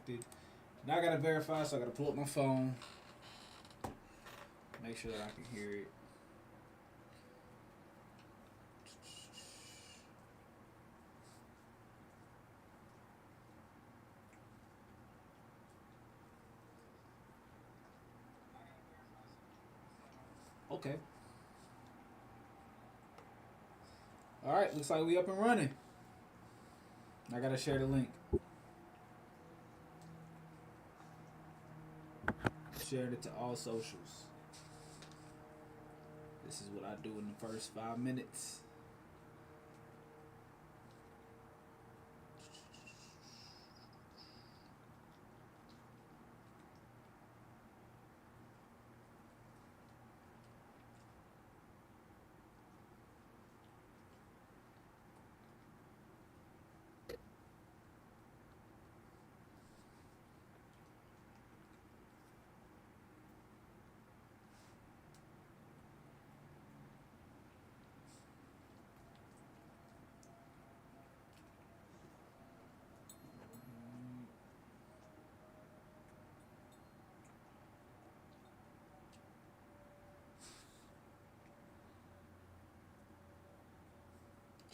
connected. Now I gotta verify, so I gotta pull up my phone. Make sure that I can hear it. Okay. All right, looks like we up and running. I gotta share the link. Shared it to all socials. This is what I do in the first 5 minutes.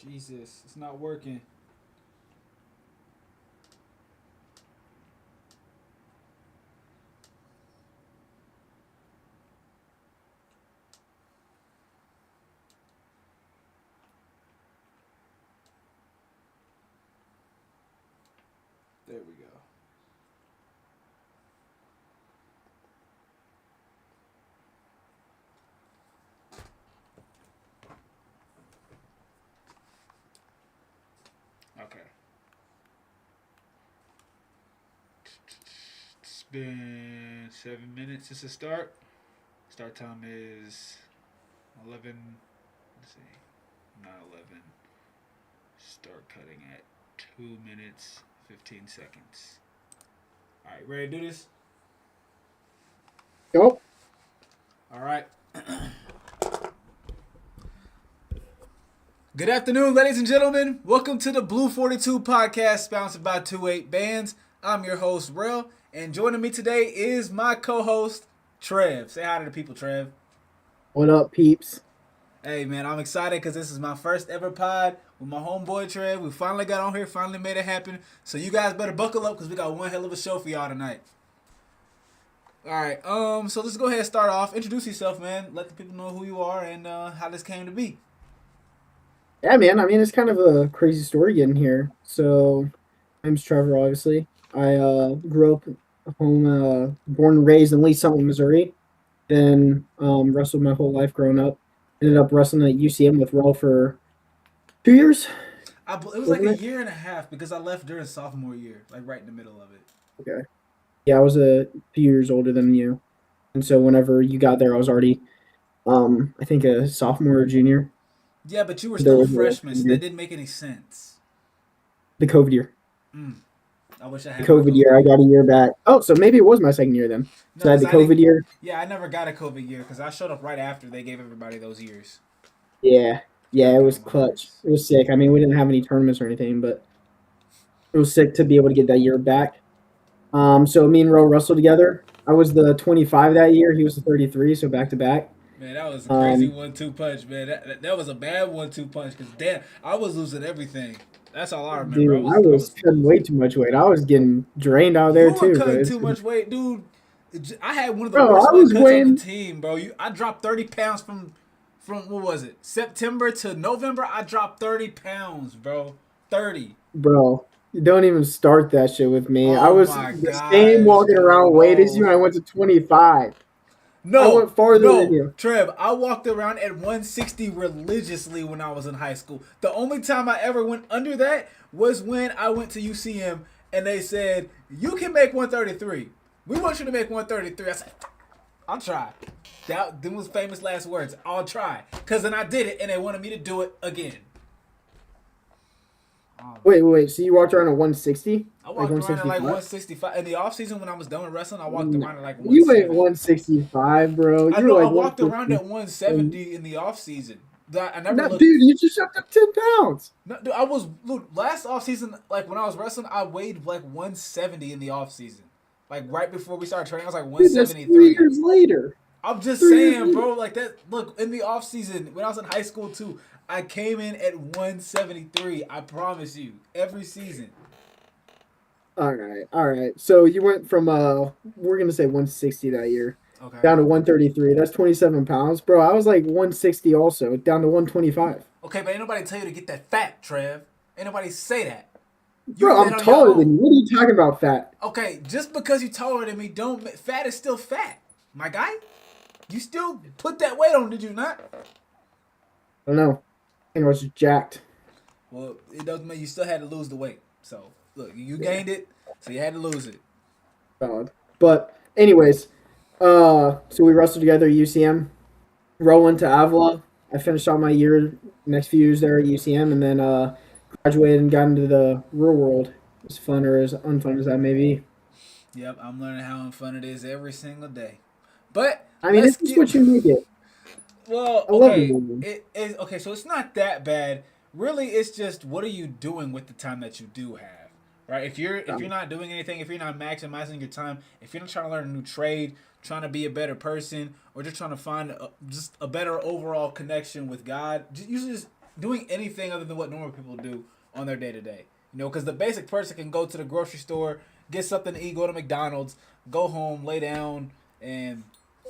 Jesus, it's not working. There we go. Okay. It's been 7 minutes since the start. Start time is 11. Let's see. Not 11. Start cutting at 2 minutes, 15 seconds. All right, ready to do this? Go. All right. Good afternoon, ladies and gentlemen. Welcome to the BLU42 podcast, sponsored by 28 Bands. I'm your host, Rel, and joining me today is my co-host, Trev. Say hi to the people, Trev. What up, peeps? Hey, man, I'm excited because this is my first ever pod with my homeboy, Trev. We finally got on here, finally made it happen. So you guys better buckle up because we got one hell of a show for y'all tonight. All right, so let's go ahead and start off. Introduce yourself, man. Let the people know who you are and how this came to be. Yeah, man. I mean, it's kind of a crazy story getting here. So, my name's Trevor, obviously. I grew up home, born and raised in Lee Summit, Missouri. Then wrestled my whole life growing up. Ended up wrestling at UCM with Rel for 2 years. It was like a year and a half because I left during sophomore year, like right in the middle of it. Okay. Yeah, I was a few years older than you. And so whenever you got there, I was already, I think, a sophomore or junior. Yeah, but you were still a freshman, so that didn't make any sense. The COVID year. I wish I The had COVID year. I got a year back. Oh, so maybe it was my second year then. No, So I had the 'cause I COVID year. Yeah, I never got a COVID year because I showed up right after they gave everybody those years. Yeah, it was clutch. It was sick. I mean, we didn't have any tournaments or anything, but it was sick to be able to get that year back. So me and Ro wrestled together. I was the 25 that year. He was the 33, so back to back. Man, that was a crazy 1-2 punch, man. That was a bad 1-2 punch because, damn, I was losing everything. That's all I remember. Dude, I was cutting way too much weight. I was getting drained out there, too. You were cutting too much weight, dude. I had one of the Bro, worst I weight was cuts weighing- on the team, bro. I dropped 30 pounds from what was it? September to November, I dropped 30 pounds, bro. 30. Bro, you don't even start that shit with me. I Oh was my the gosh, same walking around weight bro. as you, and I went to 25. I No, went farther than you. Trev, I walked around at 160 religiously when I was in high school. The only time I ever went under that was when I went to UCM and they said, you can make 133. We want you to make 133. I said, I'll try. Them was famous last words. I'll try. Because then I did it and they wanted me to do it again. Wait. So you walked around at 160? I walked around at like 165. In the offseason when I was done with wrestling, I walked around at like 170. You went 165, bro. I walked around at 170 in the offseason. I never No, looked. dude, you just jumped up 10 pounds. No, dude, I was look, last off season. Like when I was wrestling, I weighed like 170 in the off season. Like right before we started training, I was like Dude, that's 3 173. years later. I'm just 3 years saying, later. bro. Like that. Look, in the off season when I was in high school too, I came in at 173. I promise you, every season. All right, all right. So you went from we're gonna say 160 that year, Okay. down to 133. That's 27 pounds, bro. I was like 160 also, down to 125. Okay, but ain't nobody tell you to get that fat, Trev. Ain't nobody say that. You Bro, did that I'm on your taller than own. you. What are you talking about, fat? Okay, just because you taller than me, don't fat is still fat, my guy. You still put that weight on, did you not? I don't know. I think I was just jacked. Well, it doesn't mean you still had to lose the weight. So look, you gained it, so you had to lose it. Valid. But anyways, so we wrestled together at UCM, rolling to Avila. I finished out my year, next few years there at UCM, and then graduated and got into the real world. As fun or as unfun as that may be. Yep, I'm learning how fun it is every single day. But I mean, let's it's just get what you make it. well. I love Okay, you. it is okay. So it's not that bad. Really, it's just what are you doing with the time that you do have, right? If you're not doing anything, if you're not maximizing your time, if you're not trying to learn a new trade, trying to be a better person, or just trying to find just a better overall connection with God, usually just doing anything other than what normal people do on their day to day. You know, because the basic person can go to the grocery store, get something to eat, go to McDonald's, go home, lay down, and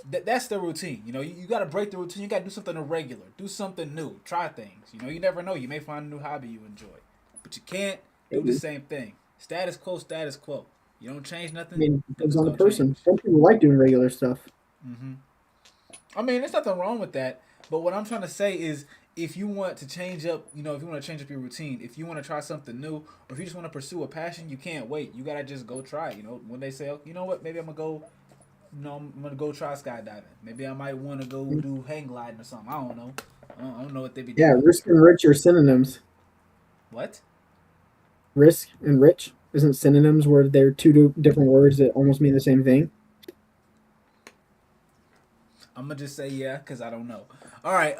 that's the routine. You know, you got to break the routine. You got to do something irregular, do something new, try things. You know, you never know. You may find a new hobby you enjoy, but you can't do the I same thing. Status quo, status quo. You don't change nothing, mean, it depends nothing's on the gonna person. change. Some people like doing regular stuff. hmm I mean, there's nothing wrong with that. But what I'm trying to say is, if you want to change up, you know, if you want to change up your routine, if you want to try something new, or if you just want to pursue a passion, you can't wait. You gotta just go try it. You know, when they say, oh, you know what, maybe I'm gonna go, you know, I'm gonna go try skydiving. Maybe I might want to go do hang gliding or something. I don't know. I don't know what they be Yeah, doing out risk there. and rich are synonyms. What? Risk and rich isn't synonyms where they're different words that almost mean the same thing. I'm gonna just say yeah, cause I don't know. All right.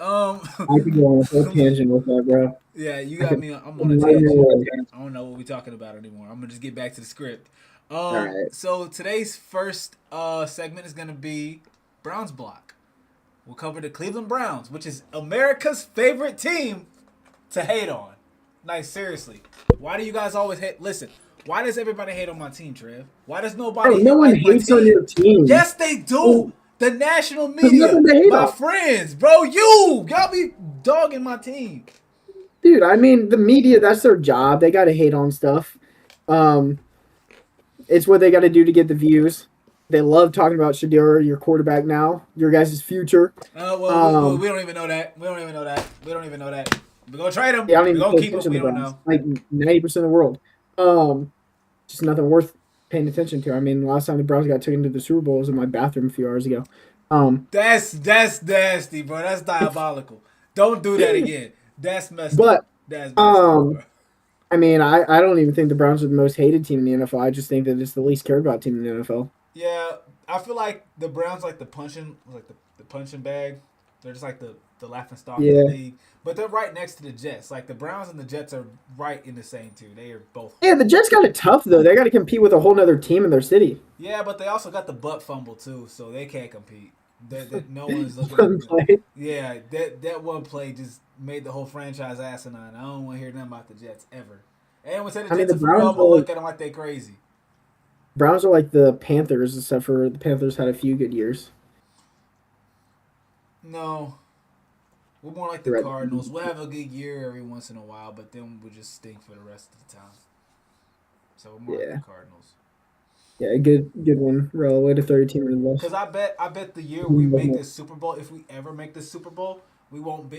I could go on a whole tangent with that, bro. Yeah, you I got could me. I'm on a enlighten tangent. you. I don't know what we're talking about anymore. I'm gonna just get back to the script. All right. So today's first segment is gonna be Browns block. We'll cover the Cleveland Browns, which is America's favorite team to hate on. Like seriously, why do you guys always hate? Listen, why does everybody hate on my team, Trev? Why does Bro, nobody no one like my hates on team? your team. Yes, they do. The national There's media, nothing to hate my on. friends, bro. Y'all be dogging my team. Dude, I mean, the media, that's their job. They got to hate on stuff. Um, it's what they got to do to get the views. They love talking about Shadir, your quarterback now, your guys' future. Well, Um, we don't even know that. We don't even know that. We don't even know that. We're gonna trade him. yeah, I don't We're even gonna pay keep him. attention We to the don't Browns. know. Like 90% of the world. Just nothing worth paying attention to. I mean, last time the Browns got taken to the Super Bowl was in my bathroom a few hours ago. That's nasty, bro. That's diabolical. Don't do that again. That's messed up. But That's messed up, um, bro. I mean, I don't even think the Browns are the most hated team in the NFL. I just think that it's the least cared about team in the NFL. Yeah, I feel like the Browns like the punching bag. They're just like the laughing stock of the Yeah. league. But they're right next to the Jets. Like the Browns and the Jets are right in the same tier. They are both. Yeah, the Jets got it tough though. They got to compete with a whole nother team in their city. Yeah, but they also got the butt fumble too, so they can't compete. That no one's looking Fun at. play. Yeah, that one play just made the whole franchise asinine. I don't want to hear nothing about the Jets ever. Anyone say the I mean, Jets the are for real, Browns I'm gonna are look like, at them like they crazy. Browns are like the Panthers, except for the Panthers had a few good years. No, we're more like the Right. Cardinals. We'll have a good year every once in a while, but then we'll just stink for the rest of the time. So we're more like Yeah, the Cardinals. yeah, good one. Roll way to 30 team in the Cause list. I bet the year we make this Super Bowl, if we ever make this Super Bowl,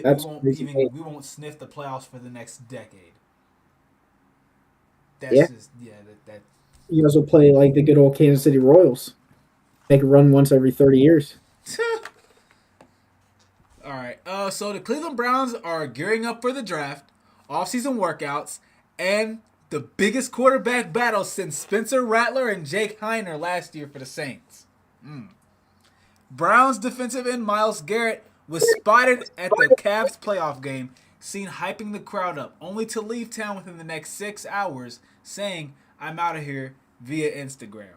That's crazy. we won't sniff the playoffs for the next decade. That's Yeah, just yeah that you guys will play like the good old Kansas City Royals. Make a run once every 30 years. All right. So the Cleveland Browns are gearing up for the draft, off-season workouts, and the biggest quarterback battle since Spencer Rattler and Jake Heiner last year for the Saints. Browns defensive end Myles Garrett was spotted at the Cavs playoff game, seen hyping the crowd up, only to leave town within the next 6 hours, saying, "I'm out of here" via Instagram.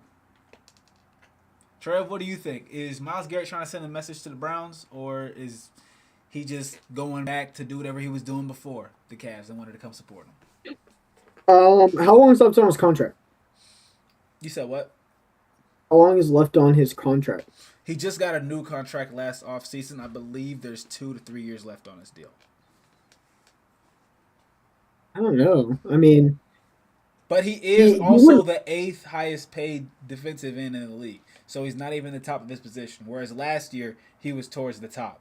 Trev, what do you think? Is Myles Garrett trying to send a message to the Browns, or is he just going back to do whatever he was doing before the Cavs and wanted to come support him? How long is left on his contract? You said what? How long is left on his contract? He just got a new contract last offseason. I believe there's 2 to 3 years left on his deal. I don't know. I mean, But he is he also wouldn't. the eighth highest paid defensive end in the league. So he's not even the top of his position. Whereas last year, he was towards the top.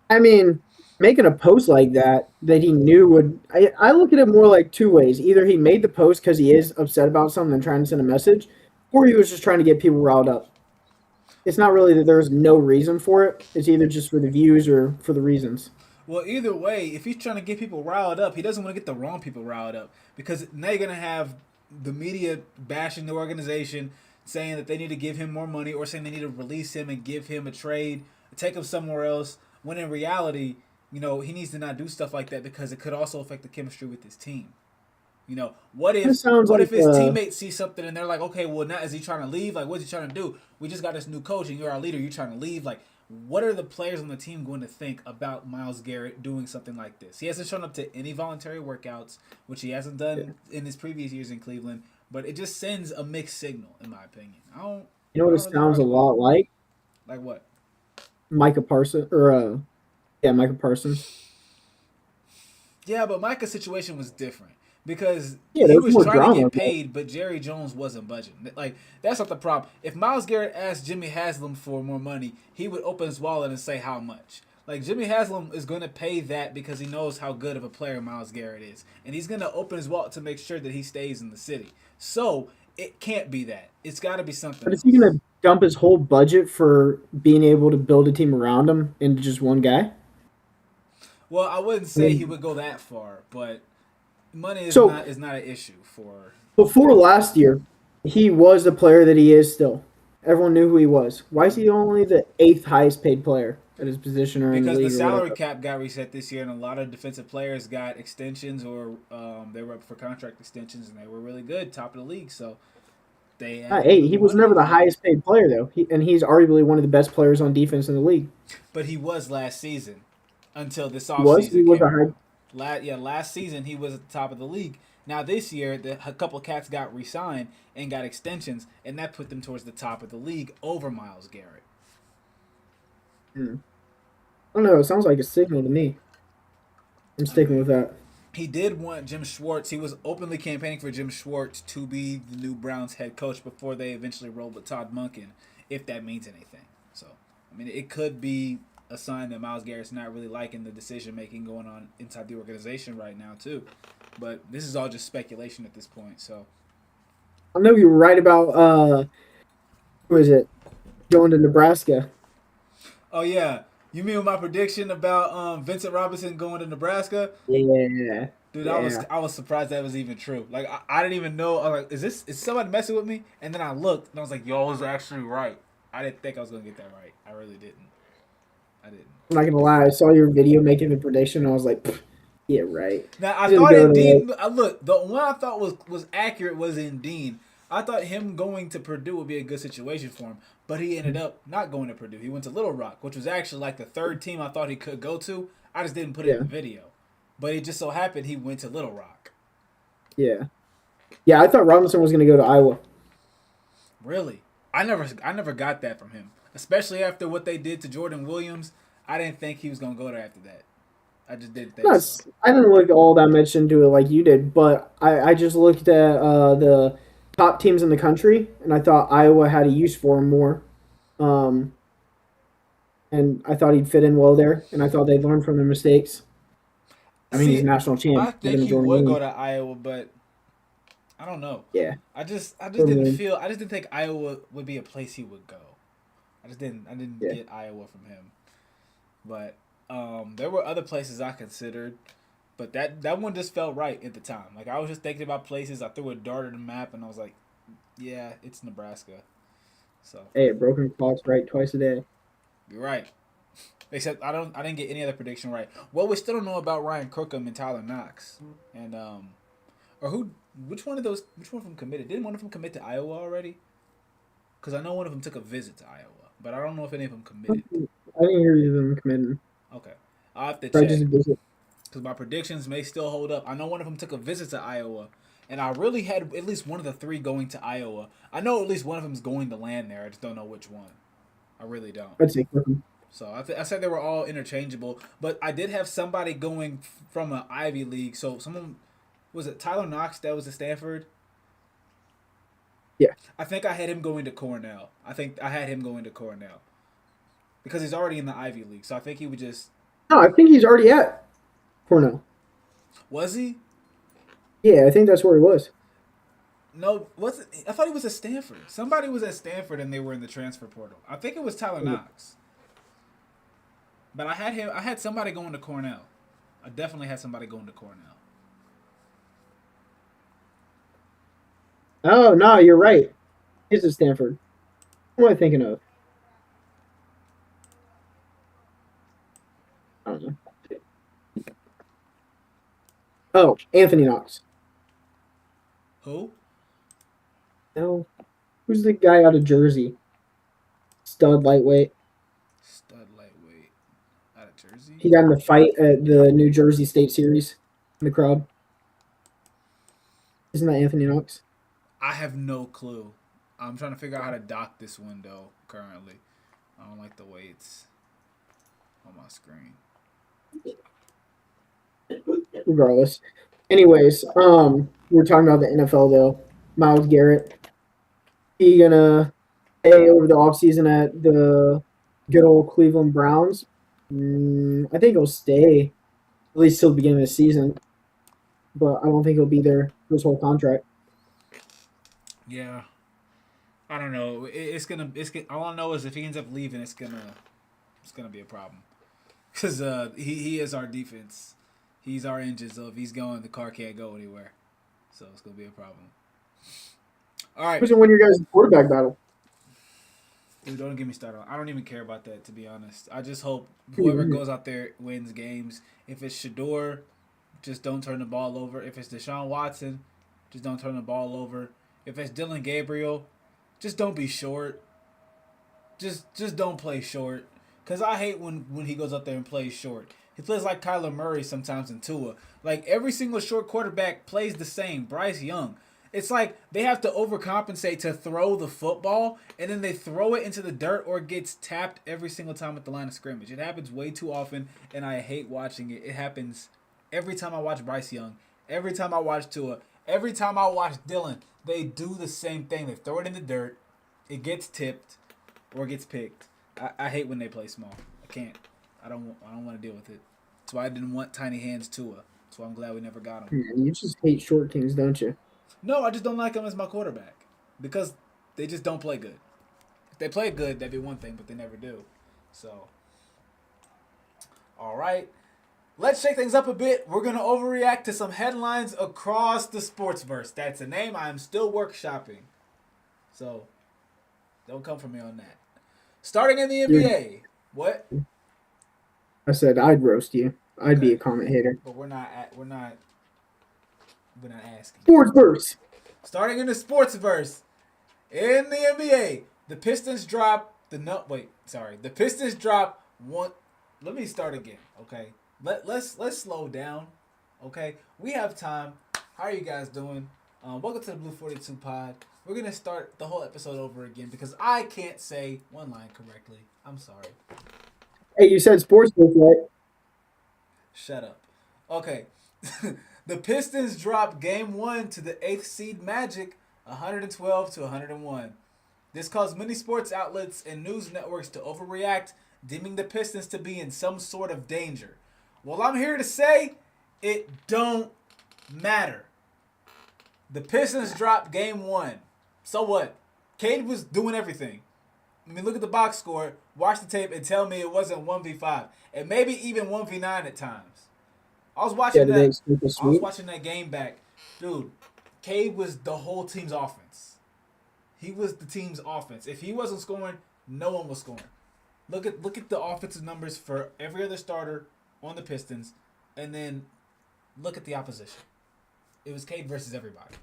I mean, making a post like that he knew would. I look at it more like two ways. Either he made the post because he is upset about something and trying to send a message, or he was just trying to get people riled up. It's not really that there's no reason for it. It's either just for the views or for the reasons. Well, either way, if he's trying to get people riled up, he doesn't want to get the wrong people riled up. Because now you're going to have the media bashing the organization, saying that they need to give him more money, or saying they need to release him and give him a trade, take him somewhere else. When in reality, he needs to not do stuff like that because it could also affect the chemistry with his team. What if This sounds what like if his teammates see something and they're like, okay, well now is he trying to leave? Like, what's he trying to do? We just got this new coach and you're our leader. You're trying to leave. Like, what are the players on the team going to think about Myles Garrett doing something like this? He hasn't shown up to any voluntary workouts, which he hasn't done in his previous years in Cleveland. But it just sends a mixed signal, in my opinion. you know what I it don't really sounds rock a with it. lot like? Like what? Micah Parsons or yeah, Micah Parsons. Yeah, but Micah's situation was different because Yeah, he there's was more trying to drama. get paid, but Jerry Jones wasn't budging. Like, that's not the problem. If Myles Garrett asked Jimmy Haslam for more money, he would open his wallet and say how much. Like, Jimmy Haslam is going to pay that because he knows how good of a player Myles Garrett is, and he's going to open his wallet to make sure that he stays in the city. So it can't be that. It's got to be something But is he else. going to dump his whole budget for being able to build a team around him into just one guy? Well, I wouldn't I say he mean, would go that far, but money is so not an issue for before Myles last Garrett. year, he was the player that he is still. Everyone knew who he was. Why is he only the eighth highest paid player at his position or in the Because the league or salary whatever? cap got reset this year, and a lot of defensive players got extensions or they were up for contract extensions, and they were really good, top of the league. So they had a little Hey, bit he more was money, never the and highest paid player though, and he's arguably one of the best players on defense in the league. but he was last season until this He offseason was came a high. around. Last season he was at the top of the league. Now this year, a couple of cats got re-signed and got extensions, and that put them towards the top of the league over Myles Garrett. Hmm. I don't know. It sounds like a signal to me. I'm I sticking with mean, that. he did want Jim Schwartz. He was openly campaigning for Jim Schwartz to be the new Browns head coach before they eventually rolled with Todd Monken, if that means anything. So, I mean, it could be a sign that Myles Garrett's not really liking the decision making going on inside the organization right now, too. But this is all just speculation at this point. So, I know you were right about who is it going to Nebraska? oh yeah, you mean with my prediction about Vincent Robinson going to Nebraska? Yeah, Dude, yeah. I was surprised that was even true. Like I didn't even know. I was like, is somebody messing with me? And then I looked and I was like, yo, I was actually right. I didn't think I was gonna get that right. I really didn't. I didn't. I'm not gonna lie. I saw your video making the prediction. And I was like, "Pfft, yeah, right. Now I He's gonna thought go to like, Indeed. I look, the one I thought was accurate was Indeed. I thought him going to Purdue would be a good situation for him, but he ended up not going to Purdue. He went to Little Rock, which was actually like the third team I thought he could go to. I just didn't put it in yeah, the video, but it just so happened he went to Little Rock. yeah, yeah. I thought Robinson was gonna go to Iowa. Really, I never got that from him, especially after what they did to Jordan Williams. I didn't think he was gonna go there after that. I just didn't think so. I didn't look all that much into it like you did, but I just looked at the top teams in the country, and I thought Iowa had a use for him more. Um, and I thought he'd fit in well there, and I thought they'd learn from their mistakes. I mean, he's a See, national champ, I better think than he Jordan would go Williams. to Iowa, but I don't know. Yeah, I just Jordan didn't Williams. feel. I just didn't think Iowa would be a place he would go. I didn't Yeah, get Iowa from him. But there were other places I considered, but that one just felt right at the time. Like I was just thinking about places. I threw a dart at the map, and I was like, yeah, it's Nebraska. So hey, a broken clock's right twice a day. you're right. Except I didn't get any other prediction right. Well, we still don't know about Ryan Crookham and Tyler Knox, and or who? Which one of those? Which one of them committed? Didn't one of them commit to Iowa already? Because I know one of them took a visit to Iowa, but I don't know if any of them I committed. didn't hear either of them committing. Okay, I'll have to Probably just check a visit. because my predictions may still hold up. I know one of them took a visit to Iowa, and I really had at least one of the three going to Iowa. I know at least one of them is going to land there. I just don't know which one. I really don't. I'd say Crookham. So I said they were all interchangeable, but I did have somebody going from an Ivy League. So someone was it Tyler Knox that was at Stanford? Yeah. I think I had him going to Cornell. I think I had him going to Cornell because he's already in the Ivy League. So I think he would just No, I think he's already at Cornell. was he? Yeah, I think that's where he was. No, was it? I thought he was at Stanford. Somebody was at Stanford and they were in the transfer portal. I think it was Tyler Knox. But I had him. I had somebody going to Cornell. I definitely had somebody going to Cornell. Oh no, you're right. He's at Stanford. What am I thinking of? I don't know. Oh, Anthony Knox. Who? No, who's the guy out of Jersey? Stud lightweight. Stud lightweight out of Jersey. He got in the fight at the New Jersey State Series in the crowd. Isn't that Anthony Knox? I have no clue. I'm trying to figure out how to dock this window currently. I don't like the way it's on my screen. Regardless. Anyways, we're talking about the NFL though. Myles Garrett. He gonna stay over the offseason at the good old Cleveland Browns? I think he'll stay at least till the beginning of the season, but I don't think he'll be there for his whole contract. Yeah, I don't know. All I know is if he ends up leaving, it's gonna be a problem. Cause he is our defense. He's our engine. So if he's going, the car can't go anywhere. So it's gonna be a problem. All right. Who's gonna win your guys' quarterback battle? Dude, don't get me started. I don't even care about that, to be honest. I just hope whoever goes out there wins games. If it's Shador, just don't turn the ball over. If it's Deshaun Watson, just don't turn the ball over. If it's Dylan Gabriel, just don't be short. Just don't play short. Because I hate when he goes out there and plays short. He plays like Kyler Murray sometimes in Tua. Like, every single short quarterback plays the same. Bryce Young. It's like they have to overcompensate to throw the football, and then they throw it into the dirt or it gets tapped every single time at the line of scrimmage. It happens way too often, and I hate watching it. It happens every time I watch Bryce Young, every time I watch Tua, every time I watch Dylan. They do the same thing. They throw it in the dirt, it gets tipped, or it gets picked. I hate when they play small. I can't. I don't want to deal with it. That's why I didn't want Tiny Hands Tua. That's why I'm glad we never got him. Man, you just hate short kings, don't you? No, I just don't like him as my quarterback because they just don't play good. If they play good, that'd be one thing, but they never do. So, all right. Let's shake things up a bit. We're going to overreact to some headlines across the sportsverse. That's a name I'm still workshopping. So, don't come for me on that. Starting in the NBA. What? I said I'd roast you. I'd be Okay. a comment hater. But we're not asking. Sports burst. Starting in the sportsverse. In the NBA, the Pistons drop the Pistons drop one. Let me start again, okay? Let's slow down, okay? We have time. How are you guys doing? Welcome to the BLU42 pod. We're gonna start the whole episode over again because I can't say one line correctly. I'm sorry. Hey, you said sports burst, right? Shut up. Okay. The Pistons drop game 1 to the 8th seed Magic 112-101. This caused many sports outlets and news networks to overreact, deeming the Pistons to be in some sort of danger. Well, I'm here to say it don't matter. The Pistons dropped game 1. So what? Cade was doing everything. I mean, look at the box score, watch the tape, and tell me it wasn't 1v5. And maybe even 1v9 at times. I was watching that game back. Dude, Cade was the whole team's offense. He was the team's offense. If he wasn't scoring, no one was scoring. Look at the offensive numbers for every other starter on the Pistons, and then look at the opposition. It was Cade versus everybody.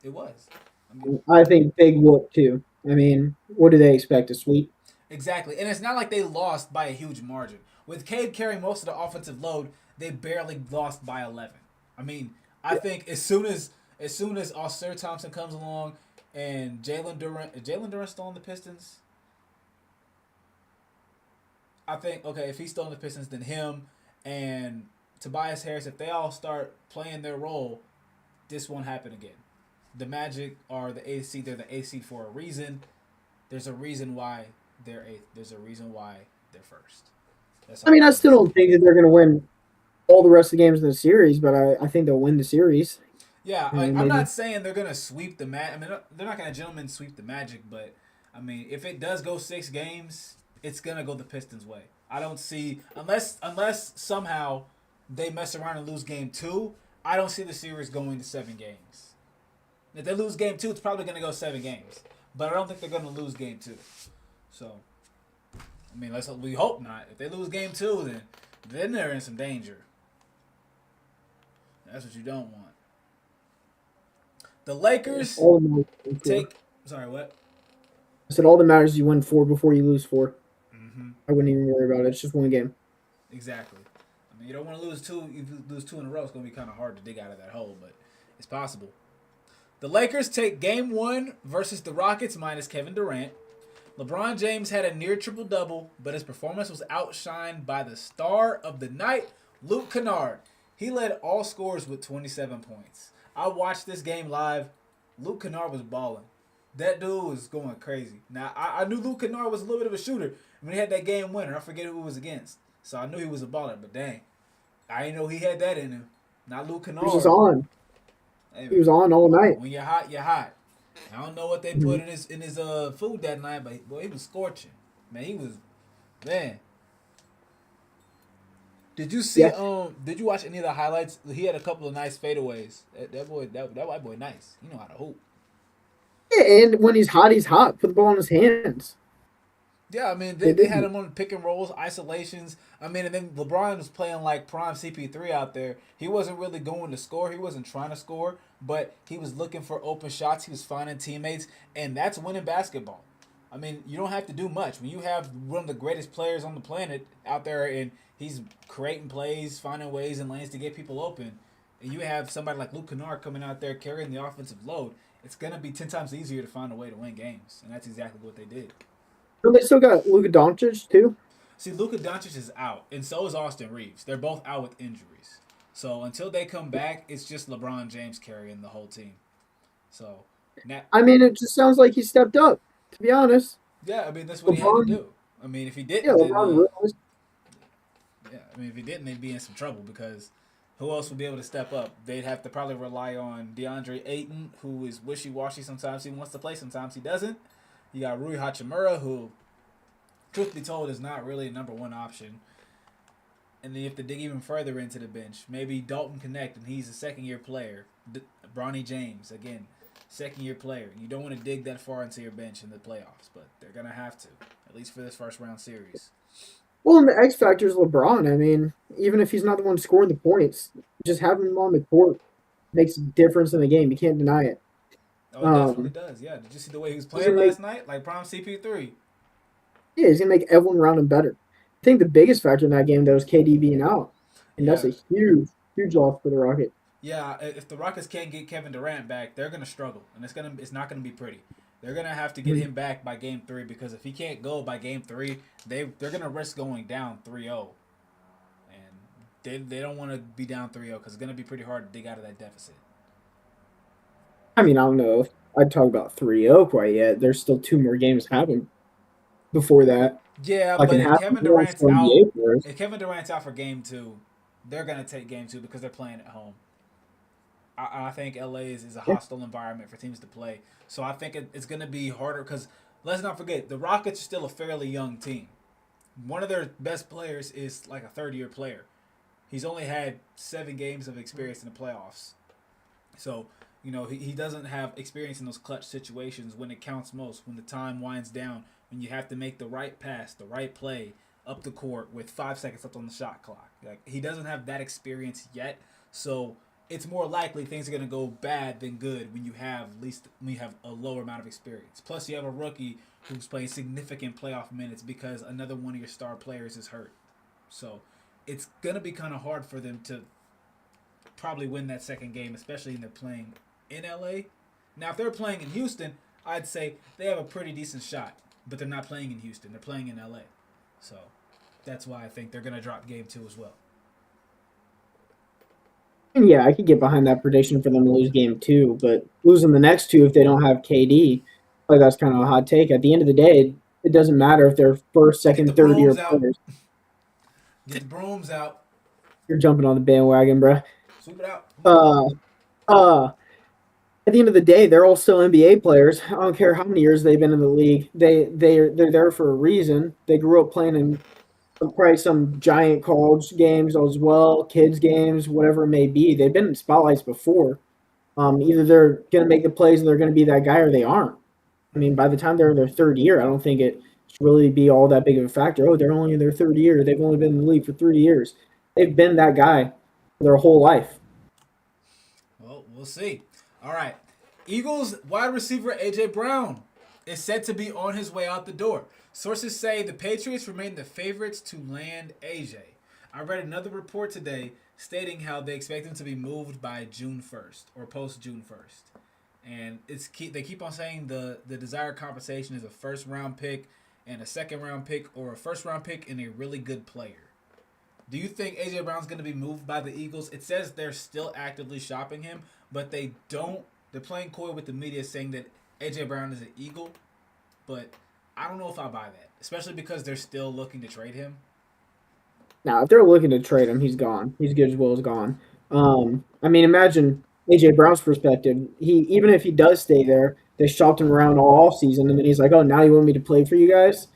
It was. I mean, I think big whoop too. I mean, what do they expect? A sweep? exactly. And it's not like they lost by a huge margin. With Cade carrying most of the offensive load, they barely lost by 11. I mean, I Yeah. think as soon as Ausar Thompson comes along and Jalen Durant, is Jalen Durant still on the Pistons? I think okay, if he's still on the Pistons, then him and Tobias Harris, if they all start playing their role, this won't happen again. The Magic are the AC. They're the AC for a reason. There's a reason why they're eighth. There's a reason why they're first. That's I all mean, I I gotta still say. don't think that they're going to win all the rest of the games in the series, but I think they'll win the series. Yeah, You know, like I'm not maybe. saying they're gonna sweep the Magic. I mean, they're not gonna gentlemen sweep the Magic, but I mean, if it does go 6 games, it's gonna go the Pistons' way. I don't see unless somehow they mess around and lose game two. I don't see the series going to 7 games. If they lose game two, it's probably gonna go 7 games. But I don't think they're gonna lose game two. So I mean, we hope not. If they lose game two, then they're in some danger. That's what you don't want. The Lakers All that matters is you win four. take. Sorry, what? I said all that matters is you win four before you lose four. Mm-hmm. I wouldn't even worry about it. It's just one game. Exactly. I mean, you don't want to lose two. If you lose two in a row, it's going to be kind of hard to dig out of that hole, but it's possible. The Lakers take game one versus the Rockets minus Kevin Durant. LeBron James had a near triple double, but his performance was outshined by the star of the night, Luke Kennard. He led all scorers with 27 points. I watched this game live. Luke Kennard was balling. That dude was going crazy. Now, I knew Luke Kennard was a little bit of a shooter when he had that game winner. I forget who it was against. So I knew he was a baller, but dang. I didn't know he had that in him. Not Luke He was just Kennard. on. Hey, He was on all night. when you're hot, you're hot. I don't know what they Mhm. put in his food that night, but boy, he was scorching. Man, he was man. Did you see Yeah. did you watch any of the highlights? He had a couple of nice fadeaways. That white boy nice. You know how to hoop. Yeah, and when he's hot, he's hot. Put the ball in his hands. Yeah, I mean They they did. had him on pick and rolls, isolations. I mean, and then LeBron was playing like prime CP3 out there. He wasn't really going to score. He wasn't trying to score, but he was looking for open shots. He was finding teammates, and that's winning basketball. I mean, you don't have to do much when you have one of the greatest players on the planet out there, and he's creating plays, finding ways and lanes to get people open. And you have somebody like Luke Kennard coming out there carrying the offensive load. It's gonna be 10 times easier to find a way to win games, and that's exactly what they did. So they still got Luka Doncic too. See, Luka Doncic is out, and so is Austin Reeves. They're both out with injuries. So until they come back, it's just LeBron James carrying the whole team. So, now, I mean, it just sounds like he stepped up. To be honest, yeah, I mean that's what he had to LeBron. do. I mean, if he Yeah, didn't, then LeBron realized. yeah, I mean if he didn't, they'd be in some trouble because who else would be able to step up? They'd have to probably rely on DeAndre Ayton, who is wishy washy. Sometimes he wants to play, sometimes he doesn't. You got Rui Hachimura, who, truth be told, is not really a number one option. And then you have to dig even further into the bench. Maybe Dalton Connect, and he's a second-year player. Bronny James, again, second-year player. You don't want to dig that far into your bench in the playoffs, but they're going to have to, at least for this first-round series. Well, and the X factor is LeBron. I mean, even if he's not the one scoring the points, just having him on the court makes a difference in the game. You can't deny it. Oh, it definitely Um, does. Yeah, did you see the way he was he's playing gonna make last night? Like prime CP3. yeah, he's gonna make everyone around him better. I think the biggest factor in that game though is KD being out, and that's Yeah. a huge loss for the Rockets. Yeah, if the Rockets can't get Kevin Durant back, they're gonna struggle, and it's not gonna be pretty. They're gonna have to get Mhm. him back by game three because if he can't go by game three, they're gonna risk going down 3-0, and they don't want to be down 3-0 because it's gonna be pretty hard to dig out of that deficit. I mean, I don't know if I'd talk about 3-0 quite yet. There's still two more games happen before that. Yeah, Like in but half the world for NBA players. If Kevin Durant's out for game two, they're gonna take game two because they're playing at home. I think LA is a Yeah. hostile environment for teams to play. So I think it's going to be harder because let's not forget the Rockets are still a fairly young team. One of their best players is like a third-year player. He's only had 7 games of experience in the playoffs. So he doesn't have experience in those clutch situations when it counts most, when the time winds down, when you have to make the right pass, the right play up the court with 5 seconds left on the shot clock. Like he doesn't have that experience yet, so it's more likely things are going to go bad than good when you have a lower amount of experience. Plus, you have a rookie who's playing significant playoff minutes because another one of your star players is hurt. So it's going to be kind of hard for them to probably win that second game, especially when they're playing in LA. Now, if they're playing in Houston, I'd say they have a pretty decent shot, but they're not playing in Houston. They're playing in LA. So that's why I think they're going to drop game two as well. And yeah, I could get behind that prediction for them to lose game two, but losing the next two if they don't have KD, like that's kind of a hot take. At the end of the day, it doesn't matter if they're first, Get the second, third year brooms out. players. Get the brooms out. You're jumping on the bandwagon, bruh. Sweep it out. Uh, uh, at the end of the day, they're all still NBA players. I don't care how many years they've been in the league. They're there for a reason. They grew up playing in probably some giant college games as well, kids games, whatever it may be. They've been in spotlights before. Either they're going to make the plays and they're going to be that guy, or they aren't. I mean, by the time they're in their third year, I don't think it should really be all that big of a factor. Oh, they're only in their third year. They've only been in the league for 3 years. They've been that guy their whole life. Well, we'll see. All right. Eagles wide receiver A.J. Brown is said to be on his way out the door. Sources say the Patriots remain the favorites to land A.J. I read another report today stating how they expect him to be moved by June 1st or post June 1st. And they keep on saying the desired compensation is a first round pick and a second round pick, or a first round pick and a really good player. Do you think A.J. Brown's going to be moved by the Eagles? It says they're still actively shopping him, but they're playing coy with the media saying that A.J. Brown is an Eagle, but I don't know if I buy that, especially because they're still looking to trade him. Now, if they're looking to trade him, he's gone. He's good as well as gone. I mean, imagine A.J. Brown's perspective. Even if he does stay there, they shopped him around all season, and then he's like, "Oh, now you want me to play for you guys?"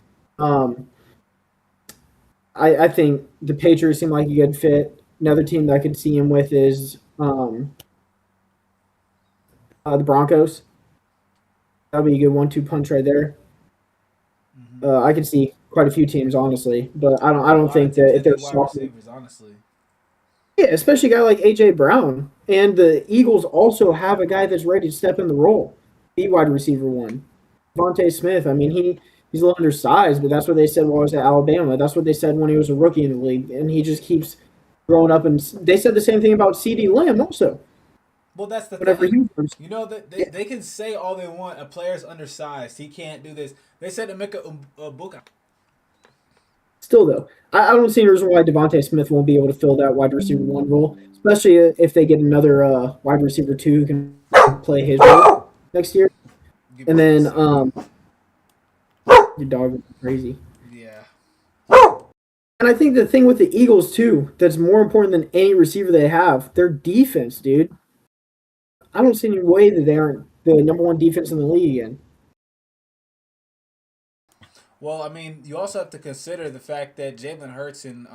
I think the Patriots seem like a good fit. Another team that I could see him with is the Broncos. That would be a good 1-2 punch right there. I could see quite a few teams, honestly, but I don't think that if they're swapping, honestly. yeah, especially a guy like A.J. Brown, and the Eagles also have a guy that's ready to step in the role, be wide receiver one, Devontae Smith. I mean, he's a little undersized, but that's what they said while he was at Alabama. That's what they said when he was a rookie in the league, and he just keeps growing up. And they said the same thing about C.D. Lamb also. Well, that's the Whatever thing. he was. You know that they can say all they want. A player's undersized. He can't do this. They said to make a book. Still, though, I don't see any reason why Devontae Smith won't be able to fill that wide receiver one role, especially if they get another wide receiver two who can play his role next year. And then your dog is crazy. Yeah. And I think the thing with the Eagles, too, that's more important than any receiver they have, their defense, dude. I don't see any way that they aren't the number one defense in the league again. Well, I mean, you also have to consider the fact that Jalen Hurts and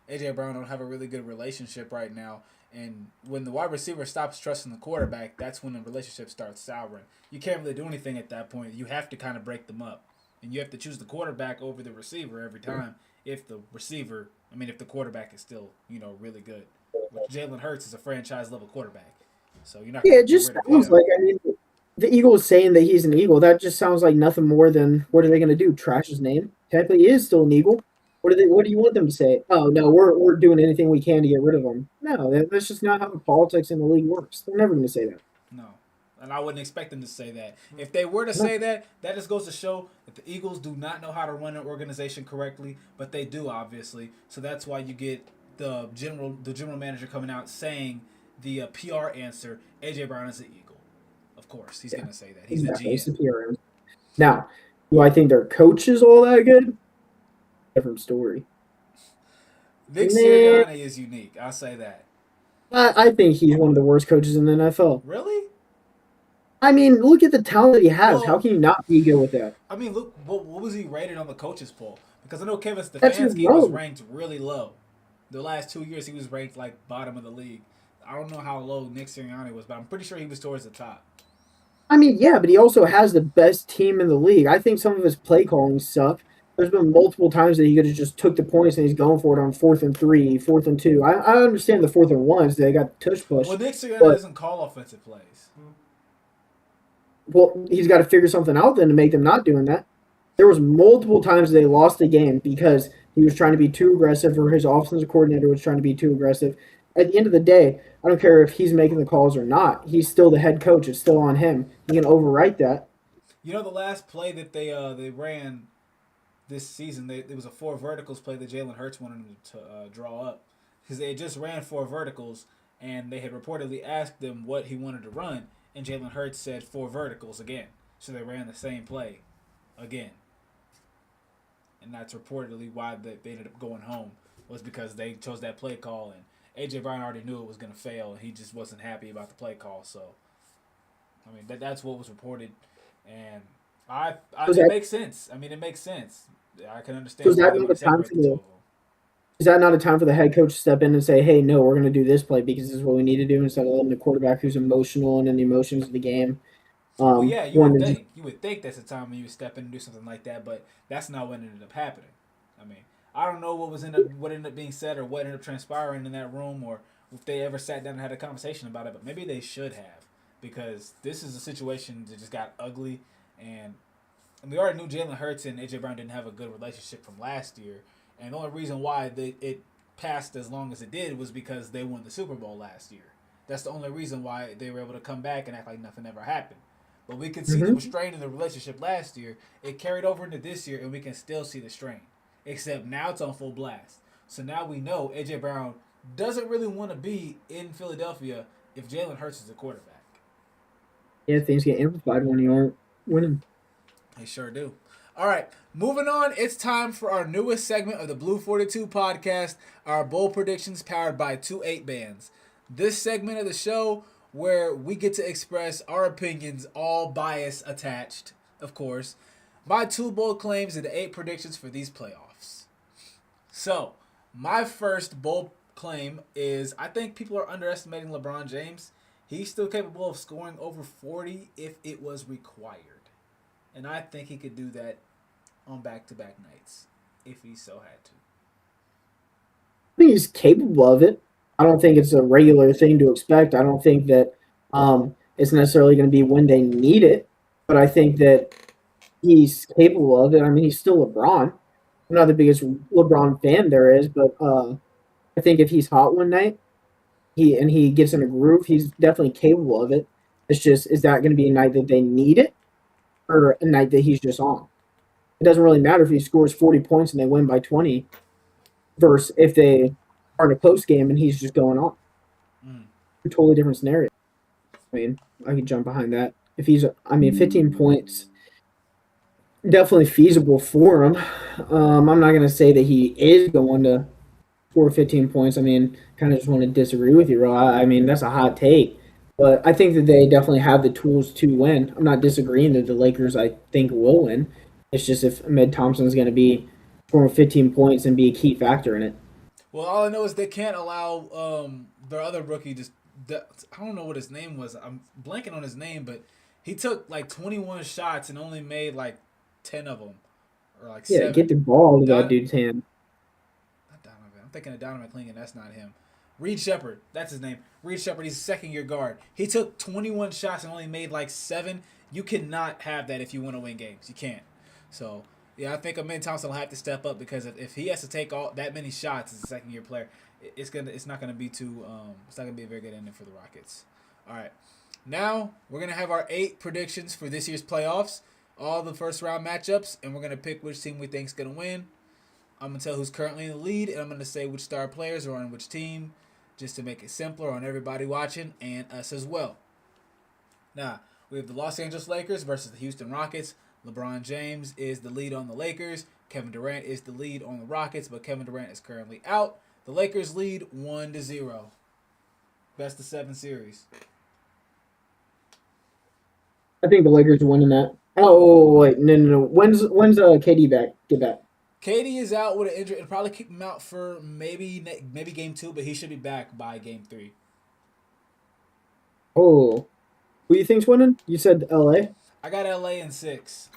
A.J. Brown don't have a really good relationship right now. And when the wide receiver stops trusting the quarterback, that's when the relationship starts souring. You can't really do anything at that point. You have to kind of break them up. And you have to choose the quarterback over the receiver every time if the quarterback is still, really good. Which Jalen Hurts is a franchise-level quarterback. So you're not Yeah, going it to get just rid of sounds him. like, I mean, the Eagles saying that he's an Eagle, that just sounds like nothing more than what are they going to do? Trash his name? Technically, he is still an Eagle. What do you want them to say? Oh no, we're doing anything we can to get rid of him. No, that's just not how the politics in the league works. They're never going to say that. No. And I wouldn't expect them to say that. If they were to say that, that just goes to show that the Eagles do not know how to run an organization correctly, but they do, obviously. So that's why you get the general manager coming out saying the PR answer, A.J. Brown is an Eagle. Of course, he's going to say that. He's Exactly. It's the the GM. PRM. Now, do I think their coach is all that good? Different story. Vic Man, Sirianni is unique. I'll say that. I think he's one of the worst coaches in the NFL. Really? I mean, look at the talent that he has. How Well, can you not be good with that? I mean, look, what was he rated on the coaches poll? Because I know Kevin That's Stefanski was irrelevant. ranked really low. The last 2 years, he was ranked like bottom of the league. I don't know how low Nick Sirianni was, but I'm pretty sure he was towards the top. I mean, yeah, but he also has the best team in the league. I think some of his play calling suck. There's been multiple times that he could have just took the points and he's going for it on 4th and 3, 4th and 2. I understand the 4th and 1s. They got tush push, Well, Nick Sirianni but doesn't call offensive plays. well, he's got to figure something out then to make them not doing that. There was multiple times they lost the game because he was trying to be too aggressive or his offensive coordinator was trying to be too aggressive. At the end of the day, I don't care if he's making the calls or not. He's still the head coach. It's still on him. He can overwrite that. You know, the last play that they ran this season, it was a four verticals play that Jalen Hurts wanted them to draw up because they had just ran four verticals and they had reportedly asked them what he wanted to run, and Jalen Hurts said four verticals again. So they ran the same play again, and that's reportedly why they ended up going home, was because they chose that play call, and AJ Brown already knew it was going to fail, and he just wasn't happy about the play call. So, I mean, that's what was reported, and Was it that makes sense. I mean, it makes sense. I can was understand why that they not want a to time separate for the two the of them. is that not a time for the head coach to step in and say, "Hey, no, we're going to do this play because this is what we need to do," instead of letting the quarterback who's emotional and in the emotions of the game, Well, yeah, want to just you would think that's the time when you would step in and do something like that, but that's not what ended up happening. I mean, I don't know what ended up being said or what ended up transpiring in that room, or if they ever sat down and had a conversation about it. But maybe they should have, because this is a situation that just got ugly, and we already knew Jalen Hurts and AJ Brown didn't have a good relationship from last year, and the only reason why it passed as long as it did was because they won the Super Bowl last year. That's the only reason why they were able to come back and act like nothing ever happened. But we could see the Mhm. strain in the relationship last year. It carried over into this year, and we can still see the strain. Except now it's on full blast. So now we know AJ Brown doesn't really want to be in Philadelphia if Jalen Hurts is the quarterback. yeah, things get amplified when you aren't winning. They sure do. All right, moving on. It's time for our newest segment of the BLU42 podcast, our bowl predictions powered by 2-8 bands. This segment of the show where we get to express our opinions, all bias attached, of course. My two bold claims and the 8 predictions for these playoffs. So, my first bold claim is I think people are underestimating LeBron James. He's still capable of scoring over 40 if it was required. And I think he could do that on back-to-back nights if he so had to. I think he's capable of it. I don't think it's a regular thing to expect. I don't think that it's necessarily going to be when they need it, but I think that he's capable of it. I mean, he's still LeBron. I'm not the biggest LeBron fan there is, but I think if he's hot one night, he gets in a groove, he's definitely capable of it. It's just, is that going to be a night that they need it or a night that he's just on? It doesn't really matter if he scores 40 points and they win by 20 versus if they are in a close game and he's just going on. Mm. A totally different scenario. I mean, I could jump behind that. If he's, I mean, 15 points, definitely feasible for him. I'm not going to say that he is going to score 15 points. I mean, kind of just want to disagree with you, Ro. I mean, that's a hot take. But I think that they definitely have the tools to win. I'm not disagreeing that the Lakers, I think, will win. It's just if Ahmed Thompson is going to be scoring 15 points and be a key factor in it. Well, all I know is they can't allow their other rookie just. I don't know what his name was. I'm blanking on his name, but he took like 21 shots and only made like 10 of them, or like Yeah, get 7. the ball to that Don, dude's hand. not Donovan. I'm thinking of Donovan McClingan. That's not him. Reed Shepard. That's his name. Reed Shepard. He's a second-year guard. He took 21 shots and only made like 7. You cannot have that if you want to win games. You can't. So yeah, I think Amin Thompson will have to step up because if he has to take all that many shots as a second-year player, it's not gonna be too it's not gonna be a very good ending for the Rockets. All right, now we're gonna have our 8 predictions for this year's playoffs, all the first round matchups, and we're gonna pick which team we think's gonna win. I'm gonna tell who's currently in the lead, and I'm gonna say which star players are on which team, just to make it simpler on everybody watching and us as well. Now we have the Los Angeles Lakers versus the Houston Rockets. LeBron James is the lead on the Lakers. Kevin Durant is the lead on the Rockets, but Kevin Durant is currently out. The Lakers lead 1-0. Best of 7 series. I think the Lakers are winning that. Oh wait, no. When's KD back? Get back. KD is out with an injury. It'll probably keep him out for maybe game 2, but he should be back by game 3. Oh, who you think's winning? You said LA. I got LA in 6.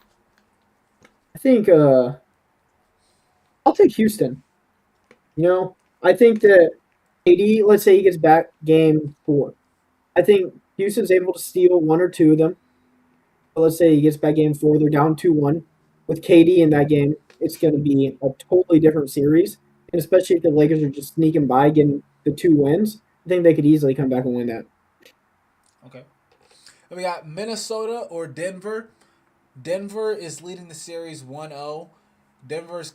I think I'll take Houston. I think that AD, let's say he gets back game 4. I think Houston's able to steal one or two of them. But let's say he gets back game 4, they're down 2-1. With KD in that game, it's going to be a totally different series. And especially if the Lakers are just sneaking by, getting the 2 wins, I think they could easily come back and win that. Okay. And we got Minnesota or Denver. Denver is leading the series 1-0. Denver's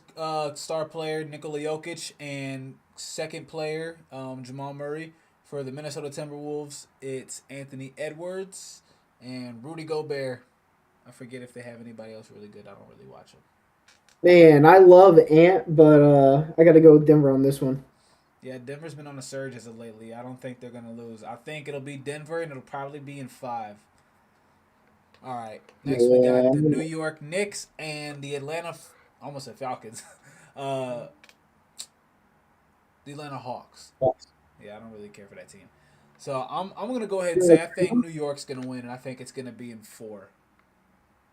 star player Nikola Jokic and second player Jamal Murray. For the Minnesota Timberwolves, it's Anthony Edwards and Rudy Gobert. I forget if they have anybody else really good. I don't really watch them. Man, I love Ant, but I got to go with Denver on this one. Yeah, Denver's been on a surge as of lately. I don't think they're gonna lose. I think it'll be Denver, and it'll probably be in 5. All right. Next, we got Yeah, the New York Knicks and the almost said Falcons, uh, the Atlanta Hawks. Yeah, I don't really care for that team. So I'm gonna go ahead and say I think New York's gonna win, and I think it's gonna be in 4.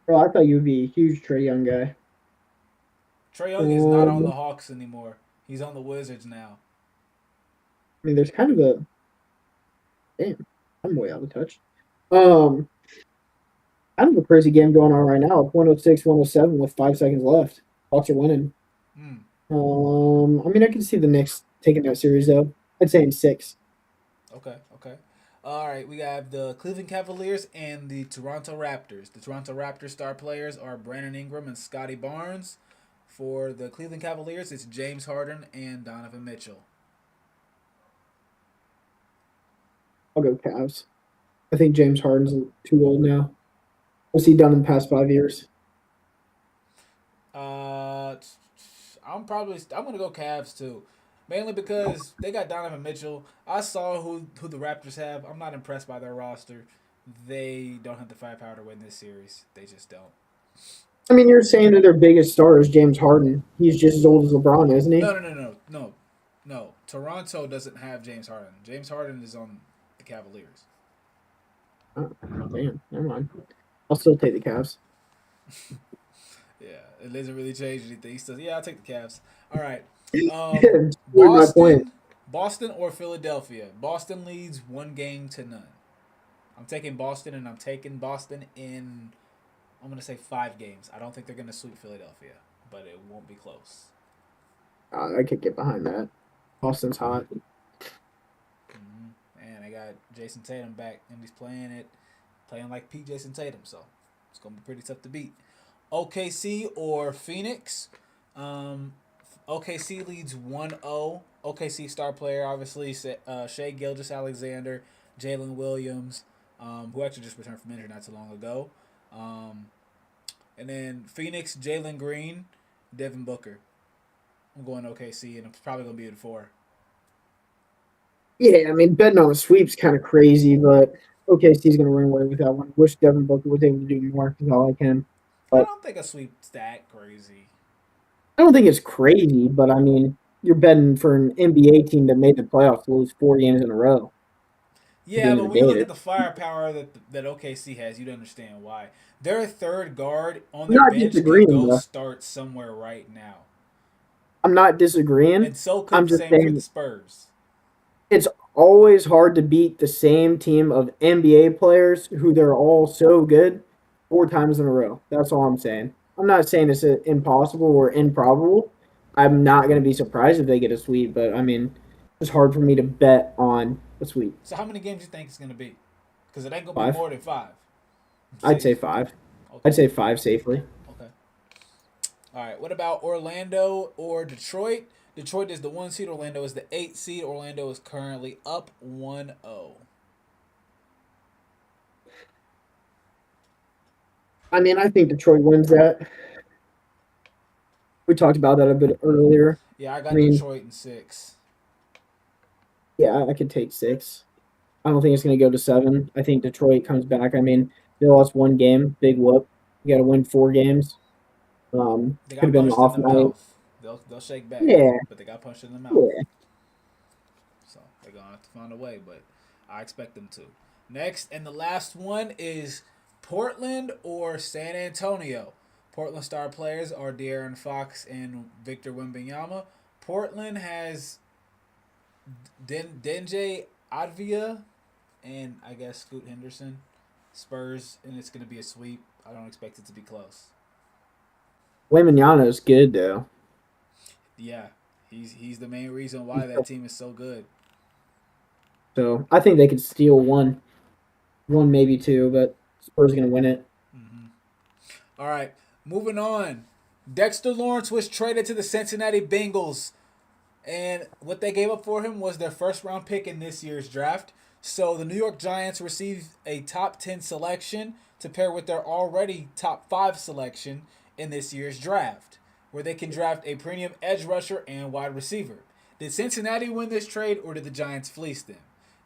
bro, I thought you would be a huge Trey Young guy. Trae Young is not on the Um, Hawks anymore. He's on the Wizards now. I mean, there's kind of a damn. I'm way out of touch. Um, Kind of a crazy game going on right now. 106, 107 with 5 seconds left. Hawks are winning. Hmm. I mean, I can see the Knicks taking that series though. I'd say in 6. Okay. Okay. All right. We have the Cleveland Cavaliers and the Toronto Raptors. The Toronto Raptors star players are Brandon Ingram and Scotty Barnes. For the Cleveland Cavaliers, it's James Harden and Donovan Mitchell. I'll go Cavs. I think James Harden's too old now. What's he done in the past 5 years? Uh, I'm gonna go Cavs too, mainly because they got Donovan Mitchell. I saw who the Raptors have. I'm not impressed by their roster. They don't have the firepower to win this series. They just don't. I mean, you're saying that their biggest star is James Harden. He's just as old as LeBron, isn't No, he? no, no, no, no, no. Toronto doesn't have James Harden. James Harden is on the Cavaliers. Oh, damn, never mind. I'll still take the Cavs. Yeah, it doesn't really change anything. He says, "Yeah, I'll take the Cavs." All right. Proved my point. Boston or Philadelphia. Boston leads 1-0. I'm taking Boston, and I'm taking Boston in. I'm gonna say 5 games. I don't think they're gonna sweep Philadelphia, but it won't be close. I could get behind that. Boston's hot. And they got Jason Tatum back, and he's playing like Pete Jason Tatum. So it's gonna be pretty tough to beat. OKC or Phoenix. Um, OKC leads 1-0. OKC star player, obviously, Shea Gilgeous-Alexander, Jalen Williams, who actually just returned from injury not too long ago. Um, and then Phoenix, Jalen Green, Devin Booker. I'm going OKC, and it's probably going to be in 4. Yeah, I mean, betting on a sweep's kind of crazy, but OKC's going to run away with that one. Wish Devin Booker was able to do more because I like him. I But don't think a sweep's that crazy. I don't think it's crazy, but I mean, you're betting for an NBA team that made the playoffs to lose 4 games in a row. At the Yeah, end but of when the you day, look at the firepower that OKC has, you'd understand why. Their third guard on I'm their not bench can disagreeing, go though. start somewhere right now. I'm not disagreeing. And so I'm could just same for the saying Spurs. it's always hard to beat the same team of NBA players who they're all so good 4 times in a row. That's all I'm saying. I'm not saying it's impossible or improbable. I'm not going to be surprised if they get a sweep, but I mean, it's hard for me to bet on a sweep. So how many games do you think it's gonna be? Because it ain't gonna be 5. more than 5. I'd say Safe. 5. I'd Okay. say 5 safely. Okay. All right. What about Orlando or Detroit? Detroit is the 1 seed. Orlando is the 8 seed. Orlando is currently up 1-0. I mean, I think Detroit wins that. We talked about that a bit earlier. Yeah, I I got mean, Detroit in 6. yeah, I could take 6. I don't think it's going to go to 7. I think Detroit comes back. I mean, they lost 1 game, big whoop. You got to win 4 games. They Could have got been an punched in off the night. mouth. They'll shake back, Yeah, but they got punched in the mouth. yeah. So they're gonna have to find a way, but I expect them to. Next and the last one is Portland or San Antonio. Portland star players are De'Aaron Fox and Victor Wembanyama. Portland has Denjay Advia and I guess Scoot Henderson. Spurs, and it's going to be a sweep. I don't expect it to be close. Wembanyama is good though. Yeah, he's the main reason why that team is so good. So I think they could steal one maybe two, but Spurs gonna win it. Mm-hmm. All right, moving on. Dexter Lawrence was traded to the Cincinnati Bengals, and what they gave up for him was their first round pick in this year's draft. So the New York Giants received a top 10 selection to pair with their already top 5 selection in this year's draft, where they can draft a premium edge rusher and wide receiver. Did Cincinnati win this trade or did the Giants fleece them?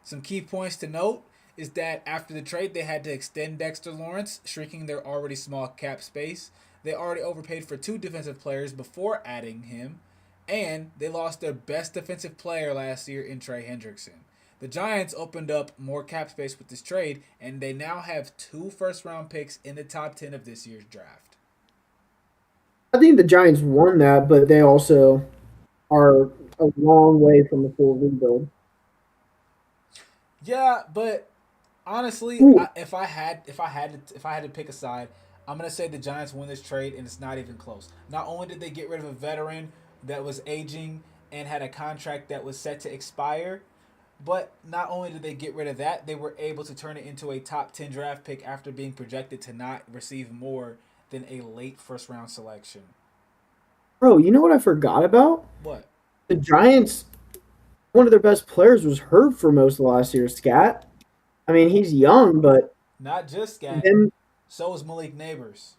Some key points to note is that after the trade, they had to extend Dexter Lawrence, shrinking their already small cap space. They already overpaid for 2 defensive players before adding him, and they lost their best defensive player last year in Trey Hendrickson. The Giants opened up more cap space with this trade, and they now have 2 first-round picks in the top 10 of this year's draft. I think the Giants won that, but they also are a long way from the full rebuild. Yeah, but honestly, Ooh, if I had to pick a side, I'm gonna say the Giants won this trade, and it's not even close. Not only did they get rid of a veteran that was aging and had a contract that was set to expire, but not only did they get rid of that, they were able to turn it into a top 10 draft pick after being projected to not receive more than a late first round selection. bro, you know what I forgot about? What? The Giants, one of their best players was hurt for most of last year. Scat. I mean, he's young, but Not just Scat. then So is Malik Neighbors.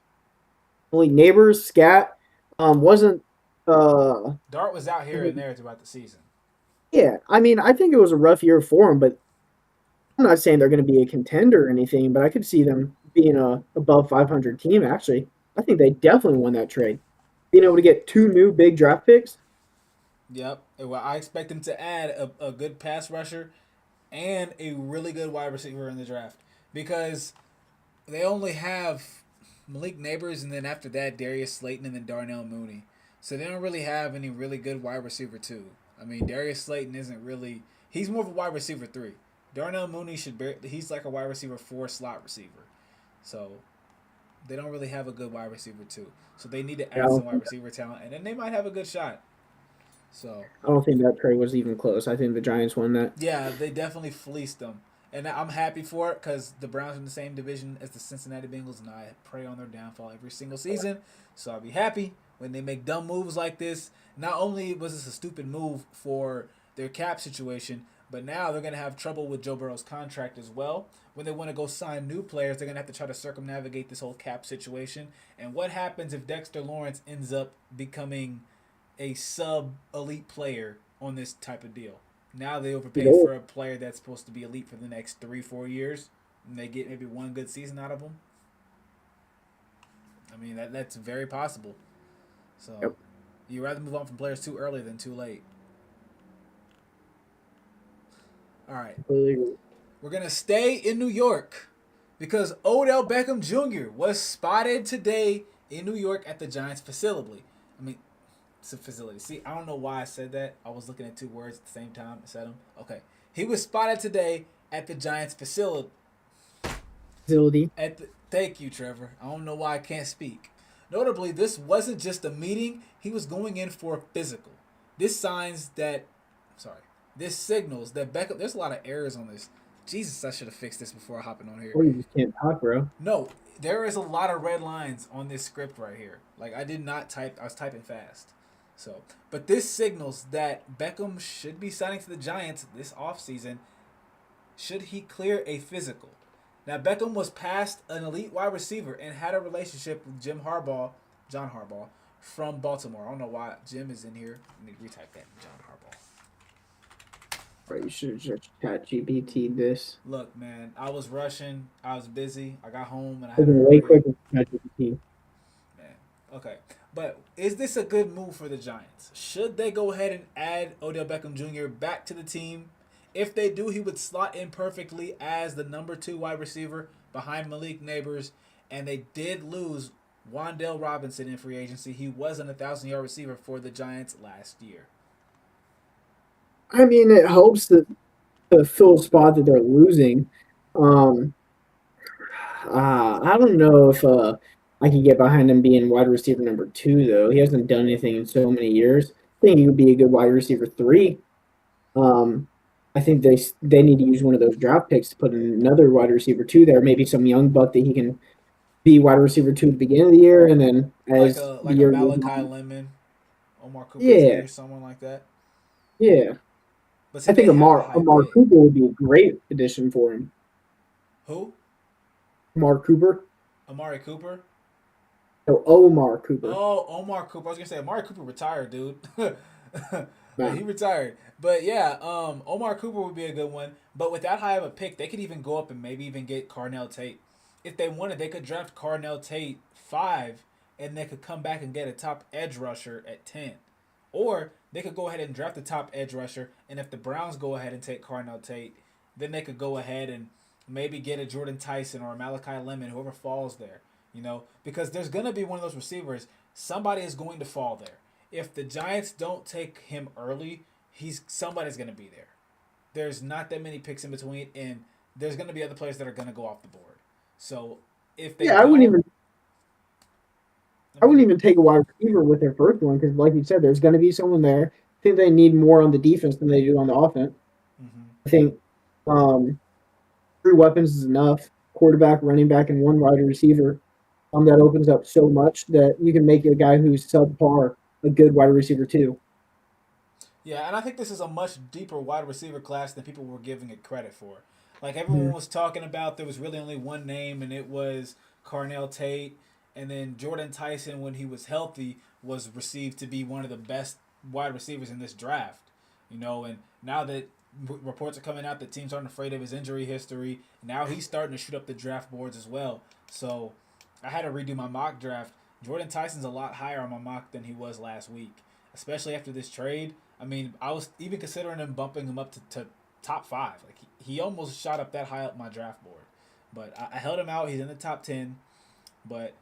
Malik Neighbors, Scat, wasn't. Dart was out here and there throughout the season. Yeah, I mean, I think it was a rough year for him, but I'm not saying they're going to be a contender or anything. But I could see them being a above 500 team. Actually, I think they definitely won that trade. Being able to get 2 new big draft picks. Yep. Well, I expect them to add a good pass rusher and a really good wide receiver in the draft because they only have Malik Neighbors and then after that Darius Slayton and then Darnell Mooney. So they don't really have any really good wide receiver too. I mean Darius Slayton isn't really he's more of a wide receiver 3. Darnell Mooney he's like a wide receiver 4 slot receiver. So they don't really have a good wide receiver too. So they need to Yeah, add some wide receiver talent and then they might have a good shot. So I don't think that trade was even close. I think the Giants won that. yeah, they definitely fleeced them. And I'm happy for it because the Browns are in the same division as the Cincinnati Bengals, and I prey on their downfall every single season. So I'll be happy when they make dumb moves like this. Not only was this a stupid move for their cap situation, but now they're going to have trouble with Joe Burrow's contract as well. When they want to go sign new players, they're going to have to try to circumnavigate this whole cap situation. And what happens if Dexter Lawrence ends up becoming a sub elite player on this type of deal? Now they You overpaid know, for a player that's supposed to be elite for the next 3-4 years, and they get maybe one good season out of him. I mean that's very possible. So yep. you rather move on from players too early than too late. All right, Completely agree. we're gonna stay in New York because Odell Beckham Jr. was spotted today in New York at the Giants facility. I mean, it's a facility. See, I don't know why I said that. I was looking at 2 words at the same time. I said them. Okay. He was spotted today at the Giants facility. Facility. Thank you, Trevor. I don't know why I can't speak. Notably, this wasn't just a meeting. He was going in for a physical. This signs that, sorry, this signals that Beckham. There's a lot of errors on this. Jesus, I should have fixed this before hopping on here. Or you just can't talk, bro. No, there is a lot of red lines on this script right here. Like I did not type. I was typing fast. So, but this signals that Beckham should be signing to the Giants this offseason should he clear a physical. Now, Beckham was past an elite wide receiver and had a relationship with John Harbaugh, from Baltimore. I don't know why Jim is in here. Let me retype that, John Harbaugh. Bro, you should have just chat GPT this. Look, man, I was rushing. I was busy. I got home and I It's had to way hurry. quicker than chat GPT. Man, okay. But is this a good move for the Giants? Should they go ahead and add Odell Beckham Jr. back to the team If they do, he would slot in perfectly as the number 2 wide receiver behind Malik Neighbors. And they did lose Wandale Robinson in free agency. He was an 1,000-yard receiver for the Giants last year. I mean, it helps that to fill a spot that they're losing. Um, I don't know if I can get behind him being wide receiver number 2 though. He hasn't done anything in so many years. I think he would be a good wide receiver 3. Um, I think they need to use one of those draft picks to put another wide receiver 2 there. Maybe some young buck that he can be wide receiver 2 at the beginning of the year, and then as the Like a year goes Malachi on, Lemon, Omar Cooper's yeah, age, someone like that. yeah. But see, I they think have a high Amar pick. Cooper would be a great addition for him. Who? Amar Cooper, Amari Cooper? no Omar Cooper. Oh, Omar Cooper. I was gonna say Amari Cooper retired, dude. But Nah. he retired. But yeah, Omar Cooper would be a good one. But with that high of a pick, they could even go up and maybe even get Carnell Tate. If they wanted, they could draft Carnell Tate 5, and they could come back and get a top edge rusher at 10. Or they could go ahead and draft the top edge rusher, and if the Browns go ahead and take Carnell Tate, then they could go ahead and maybe get a Jordan Tyson or a Malachi Lemon, whoever falls there. Because there's gonna be one of those receivers. Somebody is going to fall there. If the Giants don't take him early, somebody's gonna be there. There's not that many picks in between, and there's gonna be other players that are gonna go off the board. So if they Yeah, I wouldn't don't, even I mean, take a wide receiver with their first one because, like you said, there's going to be someone there. I think they need more on the defense than they do on the offense. mm-hmm. I think um, 3 weapons is enough. Quarterback, running back, and one wide receiver. That opens up so much that you can make a guy who's subpar a good wide receiver too. Yeah, and I think this is a much deeper wide receiver class than people were giving it credit for. Like everyone Mhm. was talking about, there was really only one name, and it was Carnell Tate. And then Jordan Tyson, when he was healthy, was received to be one of the best wide receivers in this draft. And now that reports are coming out that teams aren't afraid of his injury history, now he's starting to shoot up the draft boards as well. So I had to redo my mock draft. Jordan Tyson's a lot higher on my mock than he was last week, especially after this trade. I mean, I was even considering him bumping him up to top 5. Like he almost shot up that high up my draft board, but I held him out. He's in the top 10, but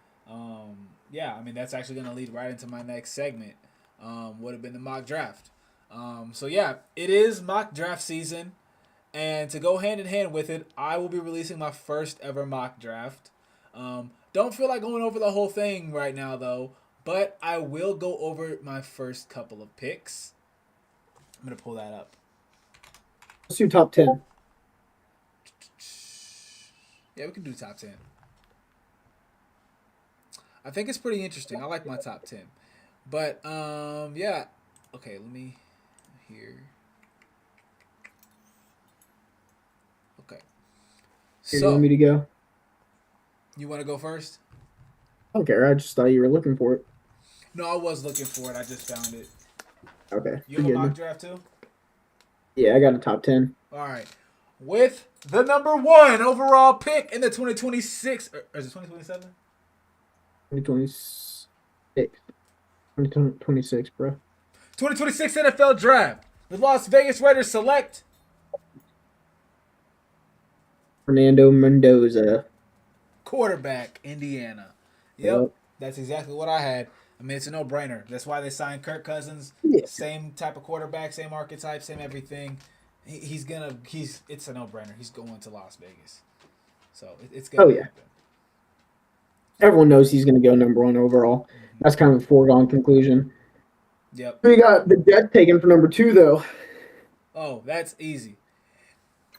yeah, I mean that's actually going to lead right into my next segment. Would have been the mock draft. So yeah, it is mock draft season, and to go hand in hand with it, I will be releasing my first ever mock draft. Don't feel like going over the whole thing right now though, but I will go over my first couple of picks. I'm gonna pull that up. Let's do top 10. Yeah, we can do top 10. I think it's pretty interesting. I like my top 10. But yeah. Okay, let me here. Okay. Here, you want me So, to go? you want to go first? I don't care. I just thought you were looking for it. No, I was looking for it. I just found it. Okay, You you're have a good mock then. draft too? Yeah, I got a top 10. All right. With the number 1 overall pick in the 2026 or is it 2027? 2026. 2026, bro. 2026 NFL Draft. The Las Vegas Raiders select Fernando Mendoza. quarterback, Indiana. Yep, Yep. that's exactly what I had. I mean, it's a no-brainer. That's why they signed Kirk Cousins. Yeah. Same type of quarterback, same archetype, same everything. It's a no-brainer. He's going to Las Vegas, so it's Oh, gonna yeah. happen. Everyone knows he's going to go number 1 overall. Mm-hmm. That's kind of a foregone conclusion. Yep. We got the Jets taken for number 2, though. Oh, that's easy.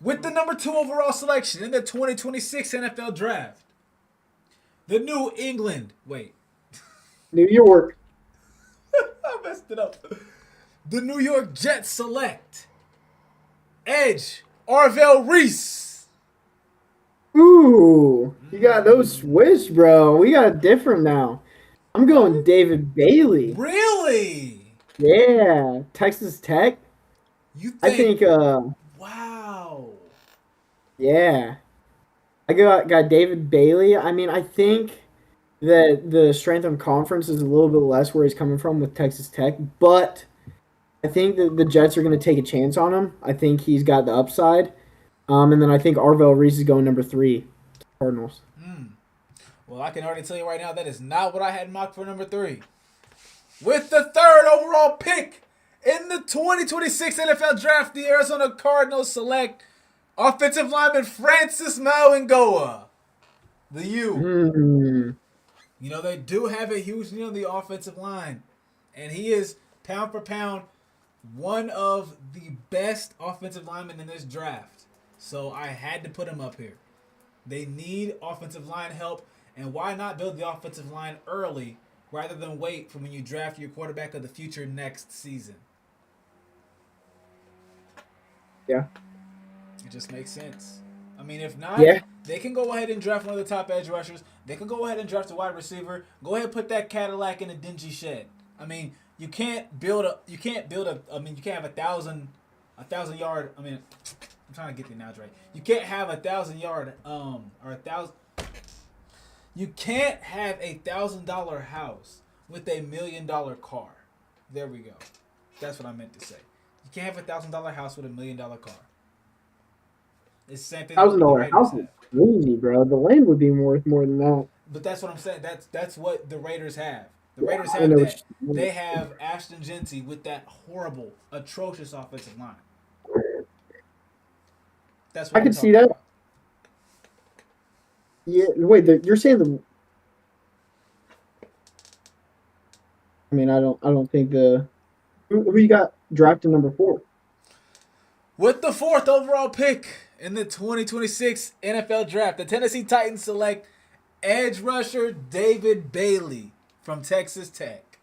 With the number 2 overall selection in the 2026 NFL Draft, the New England. Wait, New York. I messed it up. The New York Jets select Edge Arvell Reese. Ooh, you got those switched, bro. We got different now. I'm going What? David Bailey. Really? Yeah, Texas Tech. You I think? think. Wow. Yeah, I got David Bailey. I mean, I think that the strength of conference is a little bit less where he's coming from with Texas Tech, but I think that the Jets are going to take a chance on him. I think he's got the upside. And then I think Arvell Reese is going number 3 to Cardinals. Well, I can already tell you right now that is not what I had mocked for number 3. With the 3rd overall pick in the 2026 NFL Draft, the Arizona Cardinals select offensive lineman Francis Mauigoa. The U. You know, they do have a huge need on the offensive line. And he is, pound for pound, one of the best offensive linemen in this draft. So I had to put him up here. They need offensive line help. And why not build the offensive line early rather than wait for when you draft your quarterback of the future next season? Yeah. It just makes sense. I mean, if not, Yeah. they can go ahead and draft one of the top edge rushers. They can go ahead and draft a wide receiver. Go ahead and put that Cadillac in a dingy shed. I mean, you can't have a thousand yard. I mean, I'm trying to get the analogy right. You can't have a 1,000-yard or you can't have $1,000 house with $1 million car. There we go. That's what I meant to say. You can't have $1,000 house with $1 million car. It's the same thing that the $1,000 Raiders house have. is crazy, bro. The land would be worth more than that. But that's what I'm saying. That's what the Raiders have. The Raiders I have know that. They have Ashton Genty with that horrible, atrocious offensive line. That's what I I'm could see talking that. about. Yeah. Wait, you're saying the? I mean, I don't think the. Who you got drafted number 4? With the 4th overall pick in the 2026 NFL Draft, the Tennessee Titans select edge rusher David Bailey from Texas Tech.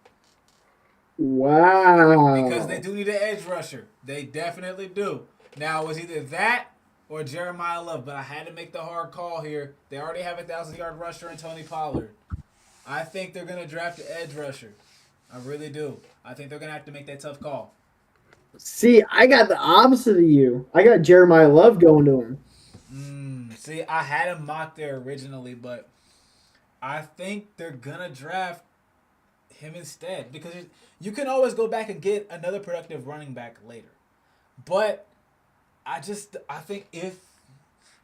Wow. Because they do need an edge rusher. They definitely do. Now, it was either that or Jeremiah Love, but I had to make the hard call here. They already have a 1,000-yard rusher in Tony Pollard. I think they're going to draft an edge rusher. I really do. I think they're going to have to make that tough call. See, I got the opposite of you. I got Jeremiah Love going to him. See, I had him mocked there originally, but I think they're going to draft him instead because you can always go back and get another productive running back later. But I think if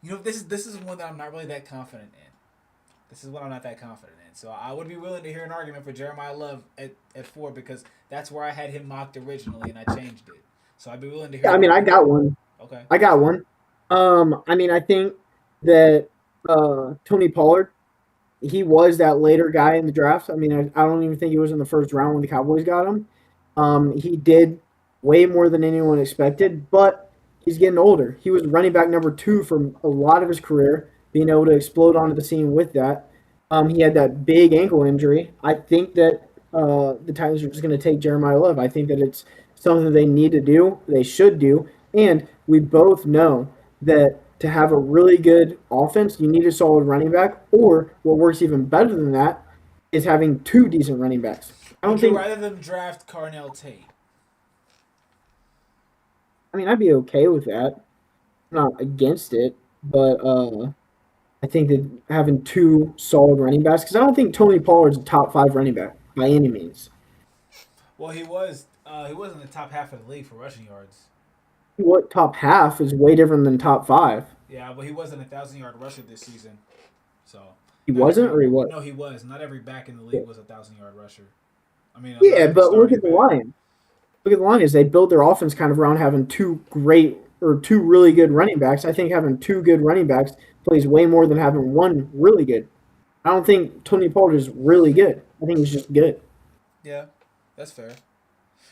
this is one that I'm not really that confident in. This is what I'm not that confident in. So I would be willing to hear an argument for Jeremiah Love at 4 because that's where I had him mocked originally and I changed it. So I'd be willing to hear. Yeah, I mean, I got one. Okay. I got one. I mean, I think that Tony Pollard, he was that later guy in the draft. I mean, I don't even think he was in the first round when the Cowboys got him. He did way more than anyone expected, but he's getting older. He was running back number 2 for a lot of his career, being able to explode onto the scene with that. He had that big ankle injury. I think that the Titans are just going to take Jeremiah Love. I think that it's something they need to do, they should do, and we both know that to have a really good offense, you need a solid running back, or what works even better than that is having 2 decent running backs. Would you rather them draft Carnell Tate? I mean, I'd be okay with that. I'm not against it, but I think that having 2 solid running backs, because I don't think Tony Pollard's a top 5 running back by any means. Well, he was in the top half of the league for rushing yards. What top half is way different than top 5. Yeah, but he wasn't a 1,000-yard rusher this season. So he wasn't, or he was? No, he was. Not every back in the league was a 1,000-yard rusher. I mean, yeah, but look at the Lions. Look at the Lions. They built their offense kind of around having 2 really good running backs. I think having 2 good running backs plays way more than having 1 really good. I don't think Tony Pollard is really good. I think he's just good. Yeah, that's fair.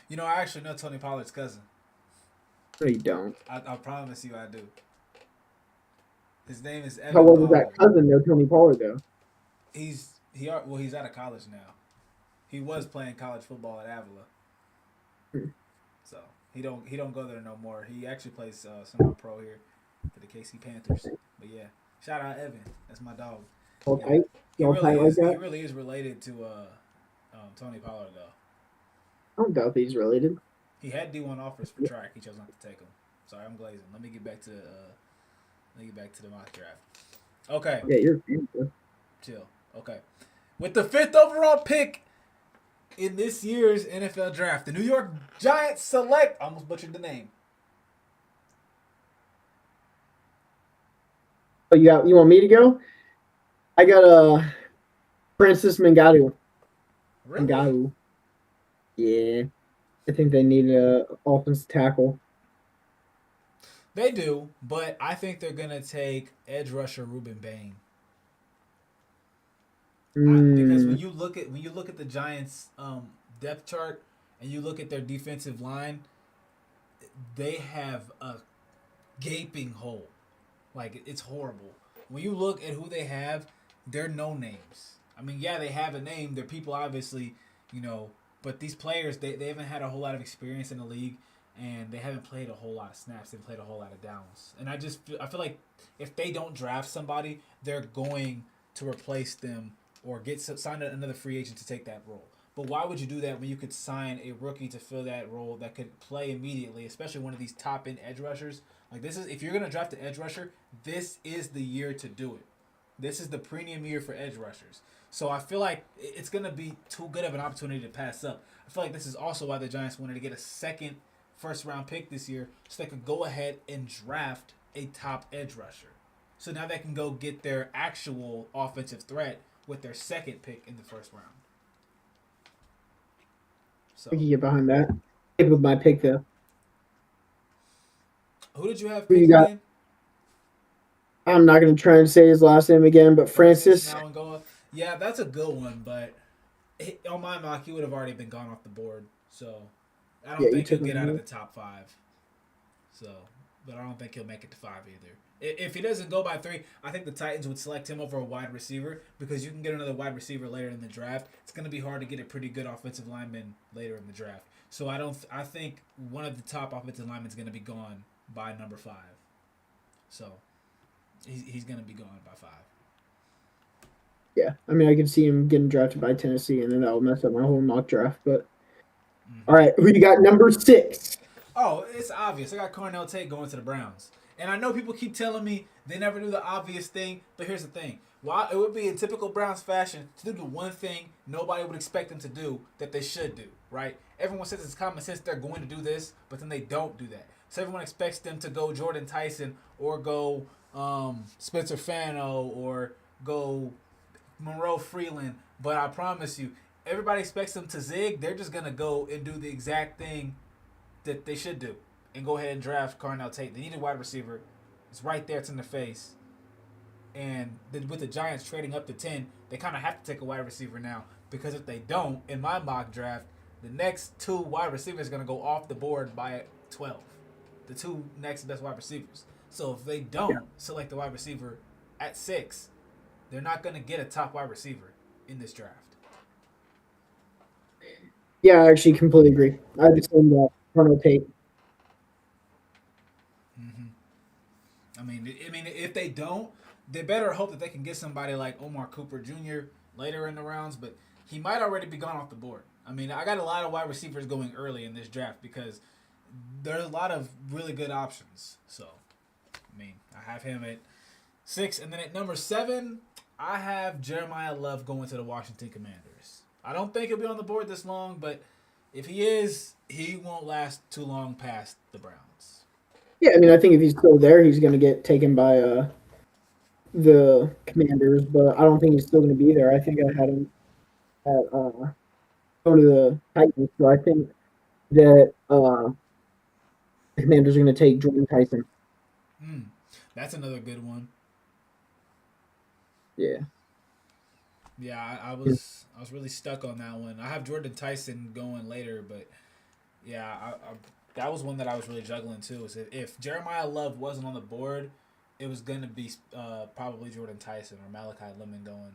You know, I actually know Tony Pollard's cousin. No, you don't. I promise you I do. His name is Evan How well does Pollard. that cousin know Tony Pollard, though? He's out of college now. He was playing college football at Avila. So he don't go there no more. He actually plays semi-pro here for the KC Panthers. But yeah, shout out Evan. That's my dog. Okay. He really is related to Tony Pollard though. I don't doubt that he's related. He had D1 offers for track. He chose not to take them. Sorry, I'm glazing. Let me get back to the mock draft. Okay. Yeah, you're chill. Okay. With the 5th overall pick in this year's NFL draft, the New York Giants select. Almost butchered the name. Oh, you want me to go? I got Francis Ngannou. Really? Ngannou. Yeah, I think they need a offensive tackle. They do, but I think they're gonna take edge rusher Ruben Bain. Because Hmm. when you look at the Giants' depth chart and you look at their defensive line, they have a gaping hole. Like it's horrible. When you look at who they have, they're no names. I mean, yeah, they have a name. They're people, obviously, you know, but these players they haven't had a whole lot of experience in the league, and they haven't played a whole lot of snaps. They've played a whole lot of downs, and I feel like if they don't draft somebody, they're going to replace them or get sign another free agent to take that role. But why would you do that when you could sign a rookie to fill that role that could play immediately, especially one of these top end edge rushers? Like this is if you're gonna draft an edge rusher, this is the year to do it. This is the premium year for edge rushers. So I feel like it's gonna be too good of an opportunity to pass up. I feel like this is also why the Giants wanted to get a second first round pick this year so they could go ahead and draft a top edge rusher. So now they can go get their actual offensive threat with their second pick in the first round. I So can get behind that. Stick with my pick though. who did you have Who you picking got? again? I'm not gonna try and say his last name again, but Francis Francis. Mauangoa. Yeah, that's a good one, but on my mock, he would have already been gone off the board. So I Yeah, don't you think he'll took get out of him. the top five. So, but I don't think he'll make it to five either. If he doesn't go by three, I think the Titans would select him over a wide receiver because you can get another wide receiver later in the draft. It's going to be hard to get a pretty good offensive lineman later in the draft. So I don't. I think one of the top offensive linemen is going to be gone by number five. So he's going to be gone by five. Yeah, I mean, I can see him getting drafted by Tennessee, and then that will mess up my whole mock draft. But all Mm-hmm. right, who you got? Number 6. Oh, it's obvious. I got Cornell Tate going to the Browns. And I know people keep telling me they never do the obvious thing, but here's the thing. While it would be in typical Browns fashion to do the one thing nobody would expect them to do that they should do, right? Everyone says it's common sense they're going to do this, but then they don't do that. So everyone expects them to go Jordan Tyson or go Spencer Fano or go Monroe Freeland. But I promise you, everybody expects them to zig. They're just going to go and do the exact thing that they should do and go ahead and draft Cornell Tate. They need a wide receiver. It's right there. It's in the face. And with the Giants trading up to 10, they kind of have to take a wide receiver now because if they don't, in my mock draft, the next two wide receivers are going to go off the board by 12. The two next best wide receivers. So if they Yeah, don't select the wide receiver at 6, they're not going to get a top wide receiver in this draft. yeah, I actually completely agree. I just same that. Colonel Tate. Mm-hmm. I mean, if they don't, they better hope that they can get somebody like Omar Cooper Jr. later in the rounds, but he might already be gone off the board. I mean, I got a lot of wide receivers going early in this draft because there's a lot of really good options. So, I mean, I have him at 6, and then at number 7, I have Jeremiah Love going to the Washington Commanders. I don't think he'll be on the board this long, but if he is, he won't last too long past the Browns. Yeah, I mean, I think if he's still there, he's going to get taken by the Commanders, but I don't think he's still going to be there. I think I had him at go to the Titans, so I think that the Commanders are going to take Jordan Tyson. Mm, that's another good one. Yeah. Yeah, I was really stuck on that one. I have Jordan Tyson going later, but yeah, that was one that I was really juggling too. Is if Jeremiah Love wasn't on the board, it was gonna be probably Jordan Tyson or Malachi Lemon going.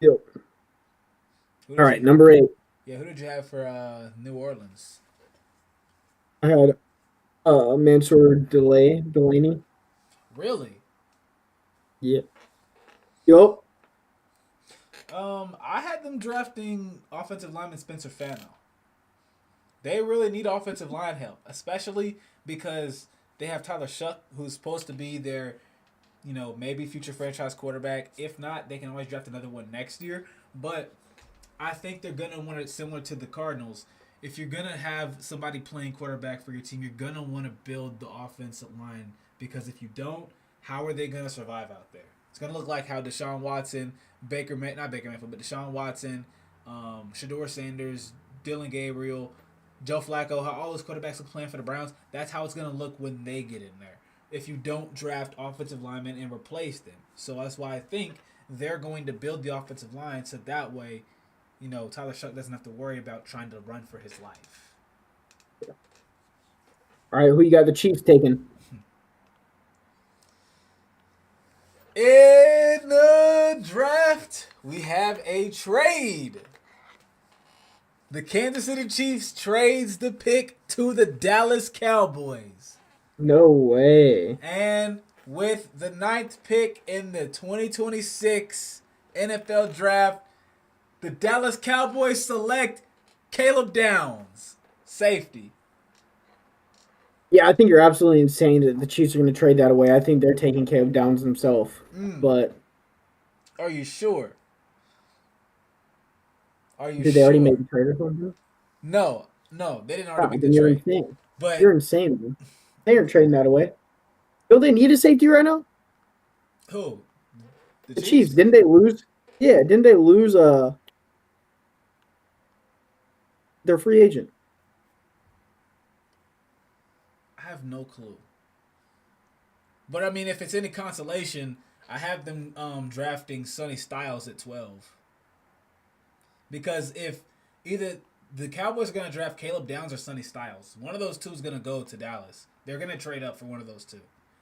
Yep. Who All did right, you? number 8. Yeah, who did you have for New Orleans? I had Mansour Delaney. Really? Yep. Yep. I had them drafting offensive lineman Spencer Fano. They really need offensive line help, especially because they have Tyler Shuck, who's supposed to be their maybe future franchise quarterback. If not, they can always draft another one next year. But I think they're gonna want it similar to the Cardinals. If you're gonna have somebody playing quarterback for your team, you're gonna want to build the offensive line because if you don't, how are they gonna survive out there? It's gonna look like how Deshaun Watson, not Baker Mayfield, but Deshaun Watson, Shador Sanders, Dylan Gabriel, Joe Flacco, how all those quarterbacks are playing for the Browns. That's how it's gonna look when they get in there. If you don't draft offensive linemen and replace them, so that's why I think they're going to build the offensive line so that way Tyler Shuck doesn't have to worry about trying to run for his life. All right, who you got the Chiefs taking? In the draft, we have a trade. The Kansas City Chiefs trades the pick to the Dallas Cowboys. No way. And with the 9th pick in the 2026 NFL draft, the Dallas Cowboys select Caleb Downs, safety. Yeah, I think you're absolutely insane that the Chiefs are going to trade that away. I think they're taking Caleb Downs themselves. But are you sure? Did they already make the trade or something? No, they didn't already make then the you're trade. Insane. But you're insane, man. They aren't trading that away. Don't they need a safety right now? Who? The Chiefs. Didn't they lose? Yeah, didn't they lose their free agent? I have no clue. But I mean, if it's any consolation, I have them drafting Sonny Styles at 12. Because if either the Cowboys are going to draft Caleb Downs or Sonny Styles, one of those two is going to go to Dallas. They're going to trade up for one of those two.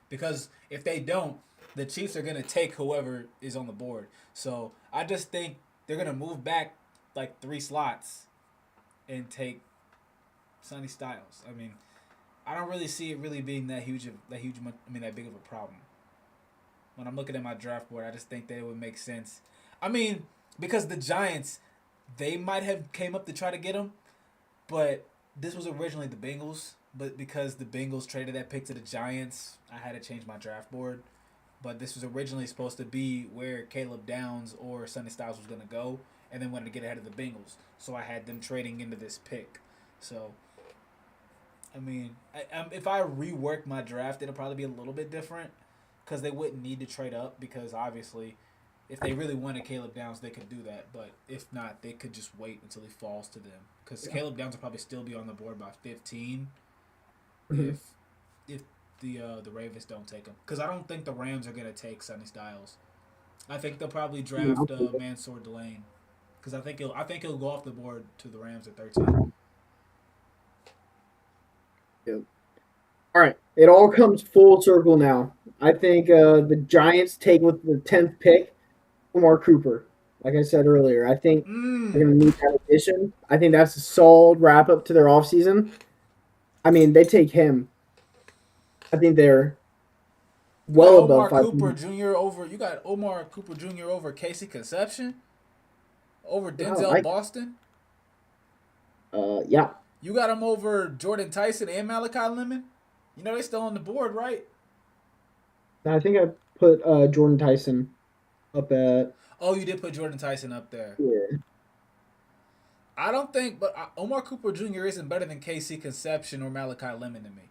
Because if they don't, the Chiefs are going to take whoever is on the board. So I just think they're going to move back like 3 slots and take Sonny Styles. I mean, I don't really see it really being that big of a problem. When I'm looking at my draft board, I just think that it would make sense. I mean, because the Giants, they might have came up to try to get him, but this was originally the Bengals. But because the Bengals traded that pick to the Giants, I had to change my draft board. But this was originally supposed to be where Caleb Downs or Sonny Styles was going to go, and then wanted to get ahead of the Bengals. So I had them trading into this pick. So, I mean, if I rework my draft, it'll probably be a little bit different because they wouldn't need to trade up because obviously if they really wanted Caleb Downs, they could do that. But if not, they could just wait until he falls to them because Caleb Downs will probably still be on the board by 15 if the Ravens don't take him. Because I don't think the Rams are going to take Sonny Styles. I think they'll probably draft Mansour Delane because I think he'll go off the board to the Rams at 13. Yep. All right, it all comes full circle now. I think the Giants take with the 10th pick Omar Cooper. Like I said earlier, I think they're going to need that addition. I think that's a solid wrap up to their offseason. I mean, they take him. I think they're well above 500. Cooper Jr. over. You got Omar Cooper Jr. over Casey Conception, over Denzel Boston. Yeah. You got him over Jordan Tyson and Malachi Lemon. You know they're still on the board, right? I think I put Jordan Tyson up at. Oh, you did put Jordan Tyson up there. Yeah. I don't think, but Omar Cooper Jr. isn't better than KC Conception or Malachi Lemon to me.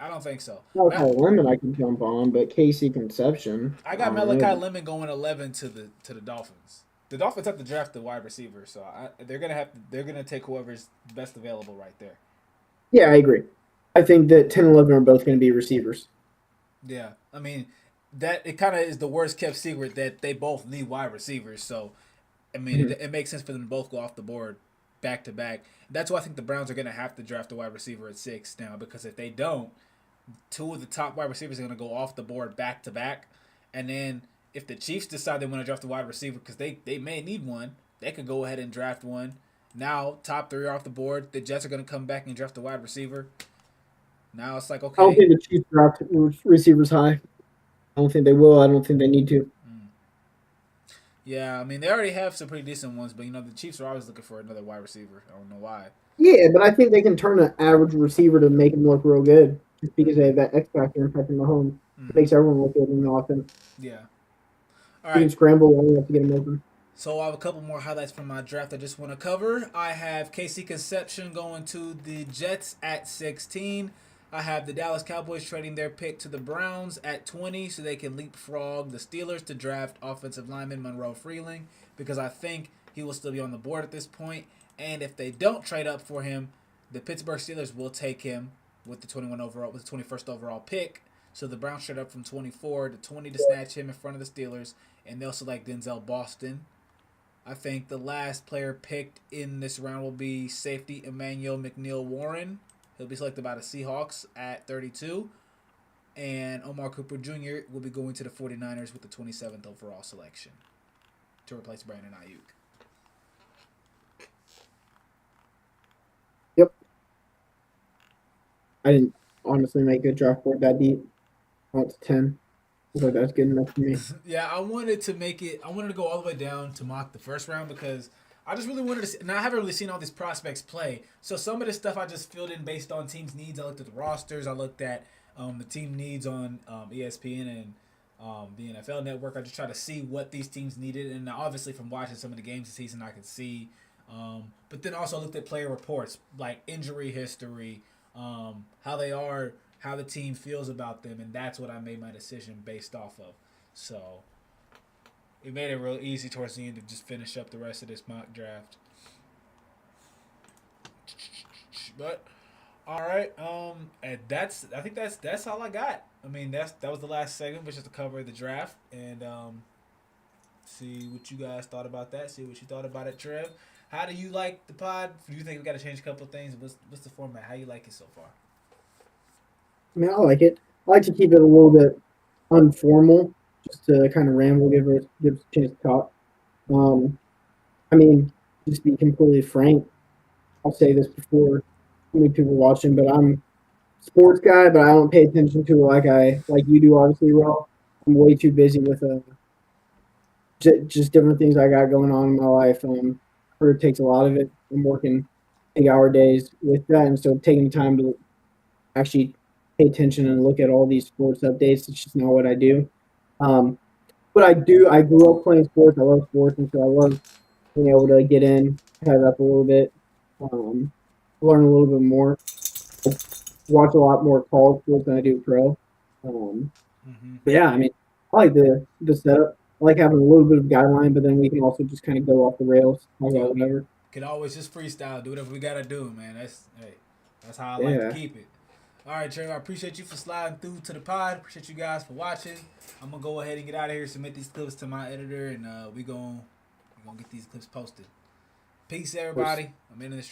I don't think so. Malachi Lemon I can jump on, but KC Conception. I got Malachi Lemon going 11 to the Dolphins. The Dolphins have to draft the wide receiver, so they're gonna take whoever's best available right there. Yeah, I agree. I think that 10 and 11 are both going to be receivers. Yeah, I mean that it kind of is the worst kept secret that they both need wide receivers. So, I mean it makes sense for them to both go off the board back to back. That's why I think the Browns are gonna have to draft a wide receiver at 6 now because if they don't, 2 of the top wide receivers are gonna go off the board back to back, and then if the Chiefs decide they want to draft a wide receiver because they may need one, they could go ahead and draft one. Now, top 3 are off the board. The Jets are going to come back and draft a wide receiver. Now it's like, okay. I don't think the Chiefs draft receivers high. I don't think they will. I don't think they need to. Yeah, I mean, they already have some pretty decent ones, but, the Chiefs are always looking for another wide receiver. I don't know why. Yeah, but I think they can turn an average receiver to make him look real good just because they have that X factor in Patrick Mahomes. It makes everyone look good in the offense. Yeah. All right. You can scramble long enough to get him open. So I have a couple more highlights from my draft I just want to cover. I have KC Conception going to the Jets at 16. I have the Dallas Cowboys trading their pick to the Browns at 20 so they can leapfrog the Steelers to draft offensive lineman Monroe Freeling because I think he will still be on the board at this point. And if they don't trade up for him, the Pittsburgh Steelers will take him with the 21st overall pick. So the Browns trade up from 24 to 20 to snatch him in front of the Steelers, and they'll select Denzel Boston. I think the last player picked in this round will be safety Emmanuel McNeil Warren. He'll be selected by the Seahawks at 32. And Omar Cooper Jr. will be going to the 49ers with the 27th overall selection to replace Brandon Ayuk. Yep. I didn't honestly make a draft board that deep. I went to 10. I thought that's good enough for me. Yeah, I wanted to go all the way down to mock the first round because I just really wanted to see, and I haven't really seen all these prospects play. So some of this stuff I just filled in based on teams' needs. I looked at the rosters. I looked at the team needs on ESPN and the NFL Network. I just tried to see what these teams needed. And obviously from watching some of the games this season, I could see. But then also looked at player reports, like injury history, how they are, how the team feels about them. And that's what I made my decision based off of. So it made it real easy towards the end to just finish up the rest of this mock draft. But all right, and I think that's all I got. I mean that was the last segment, which is to cover the draft and see what you guys thought about that. See what you thought about it, Trev. How do you like the pod? Do you think we got to change a couple of things? What's the format? How you like it so far? I mean, I like it. I like to keep it a little bit informal, just to kind of ramble, give us a chance to talk. I mean, just be completely frank. I'll say this before many people watching, but I'm a sports guy, but I don't pay attention to it like you do, obviously, Raw. I'm way too busy with just different things I got going on in my life. It takes a lot of it. I'm working 8-hour days with that, and so taking time to actually pay attention and look at all these sports updates, it's just not what I do. Um, but I do. I grew up playing sports. I love sports, and so I love being able to get in, head up a little bit, um, learn a little bit more. Watch a lot more college sports than I do pro. Um, Mm-hmm. but yeah, I mean, I like the setup. I like having a little bit of guideline, but then we can also just kind of go off the rails, talk about Yep. whatever. Can always just freestyle, do whatever we gotta do, man. That's how I like to Yeah, keep it. All right, Trevor. I appreciate you for sliding through to the pod. Appreciate you guys for watching. I'm gonna go ahead and get out of here, submit these clips to my editor, and we gonna get these clips posted. Peace, of course. everybody. I'm in the street.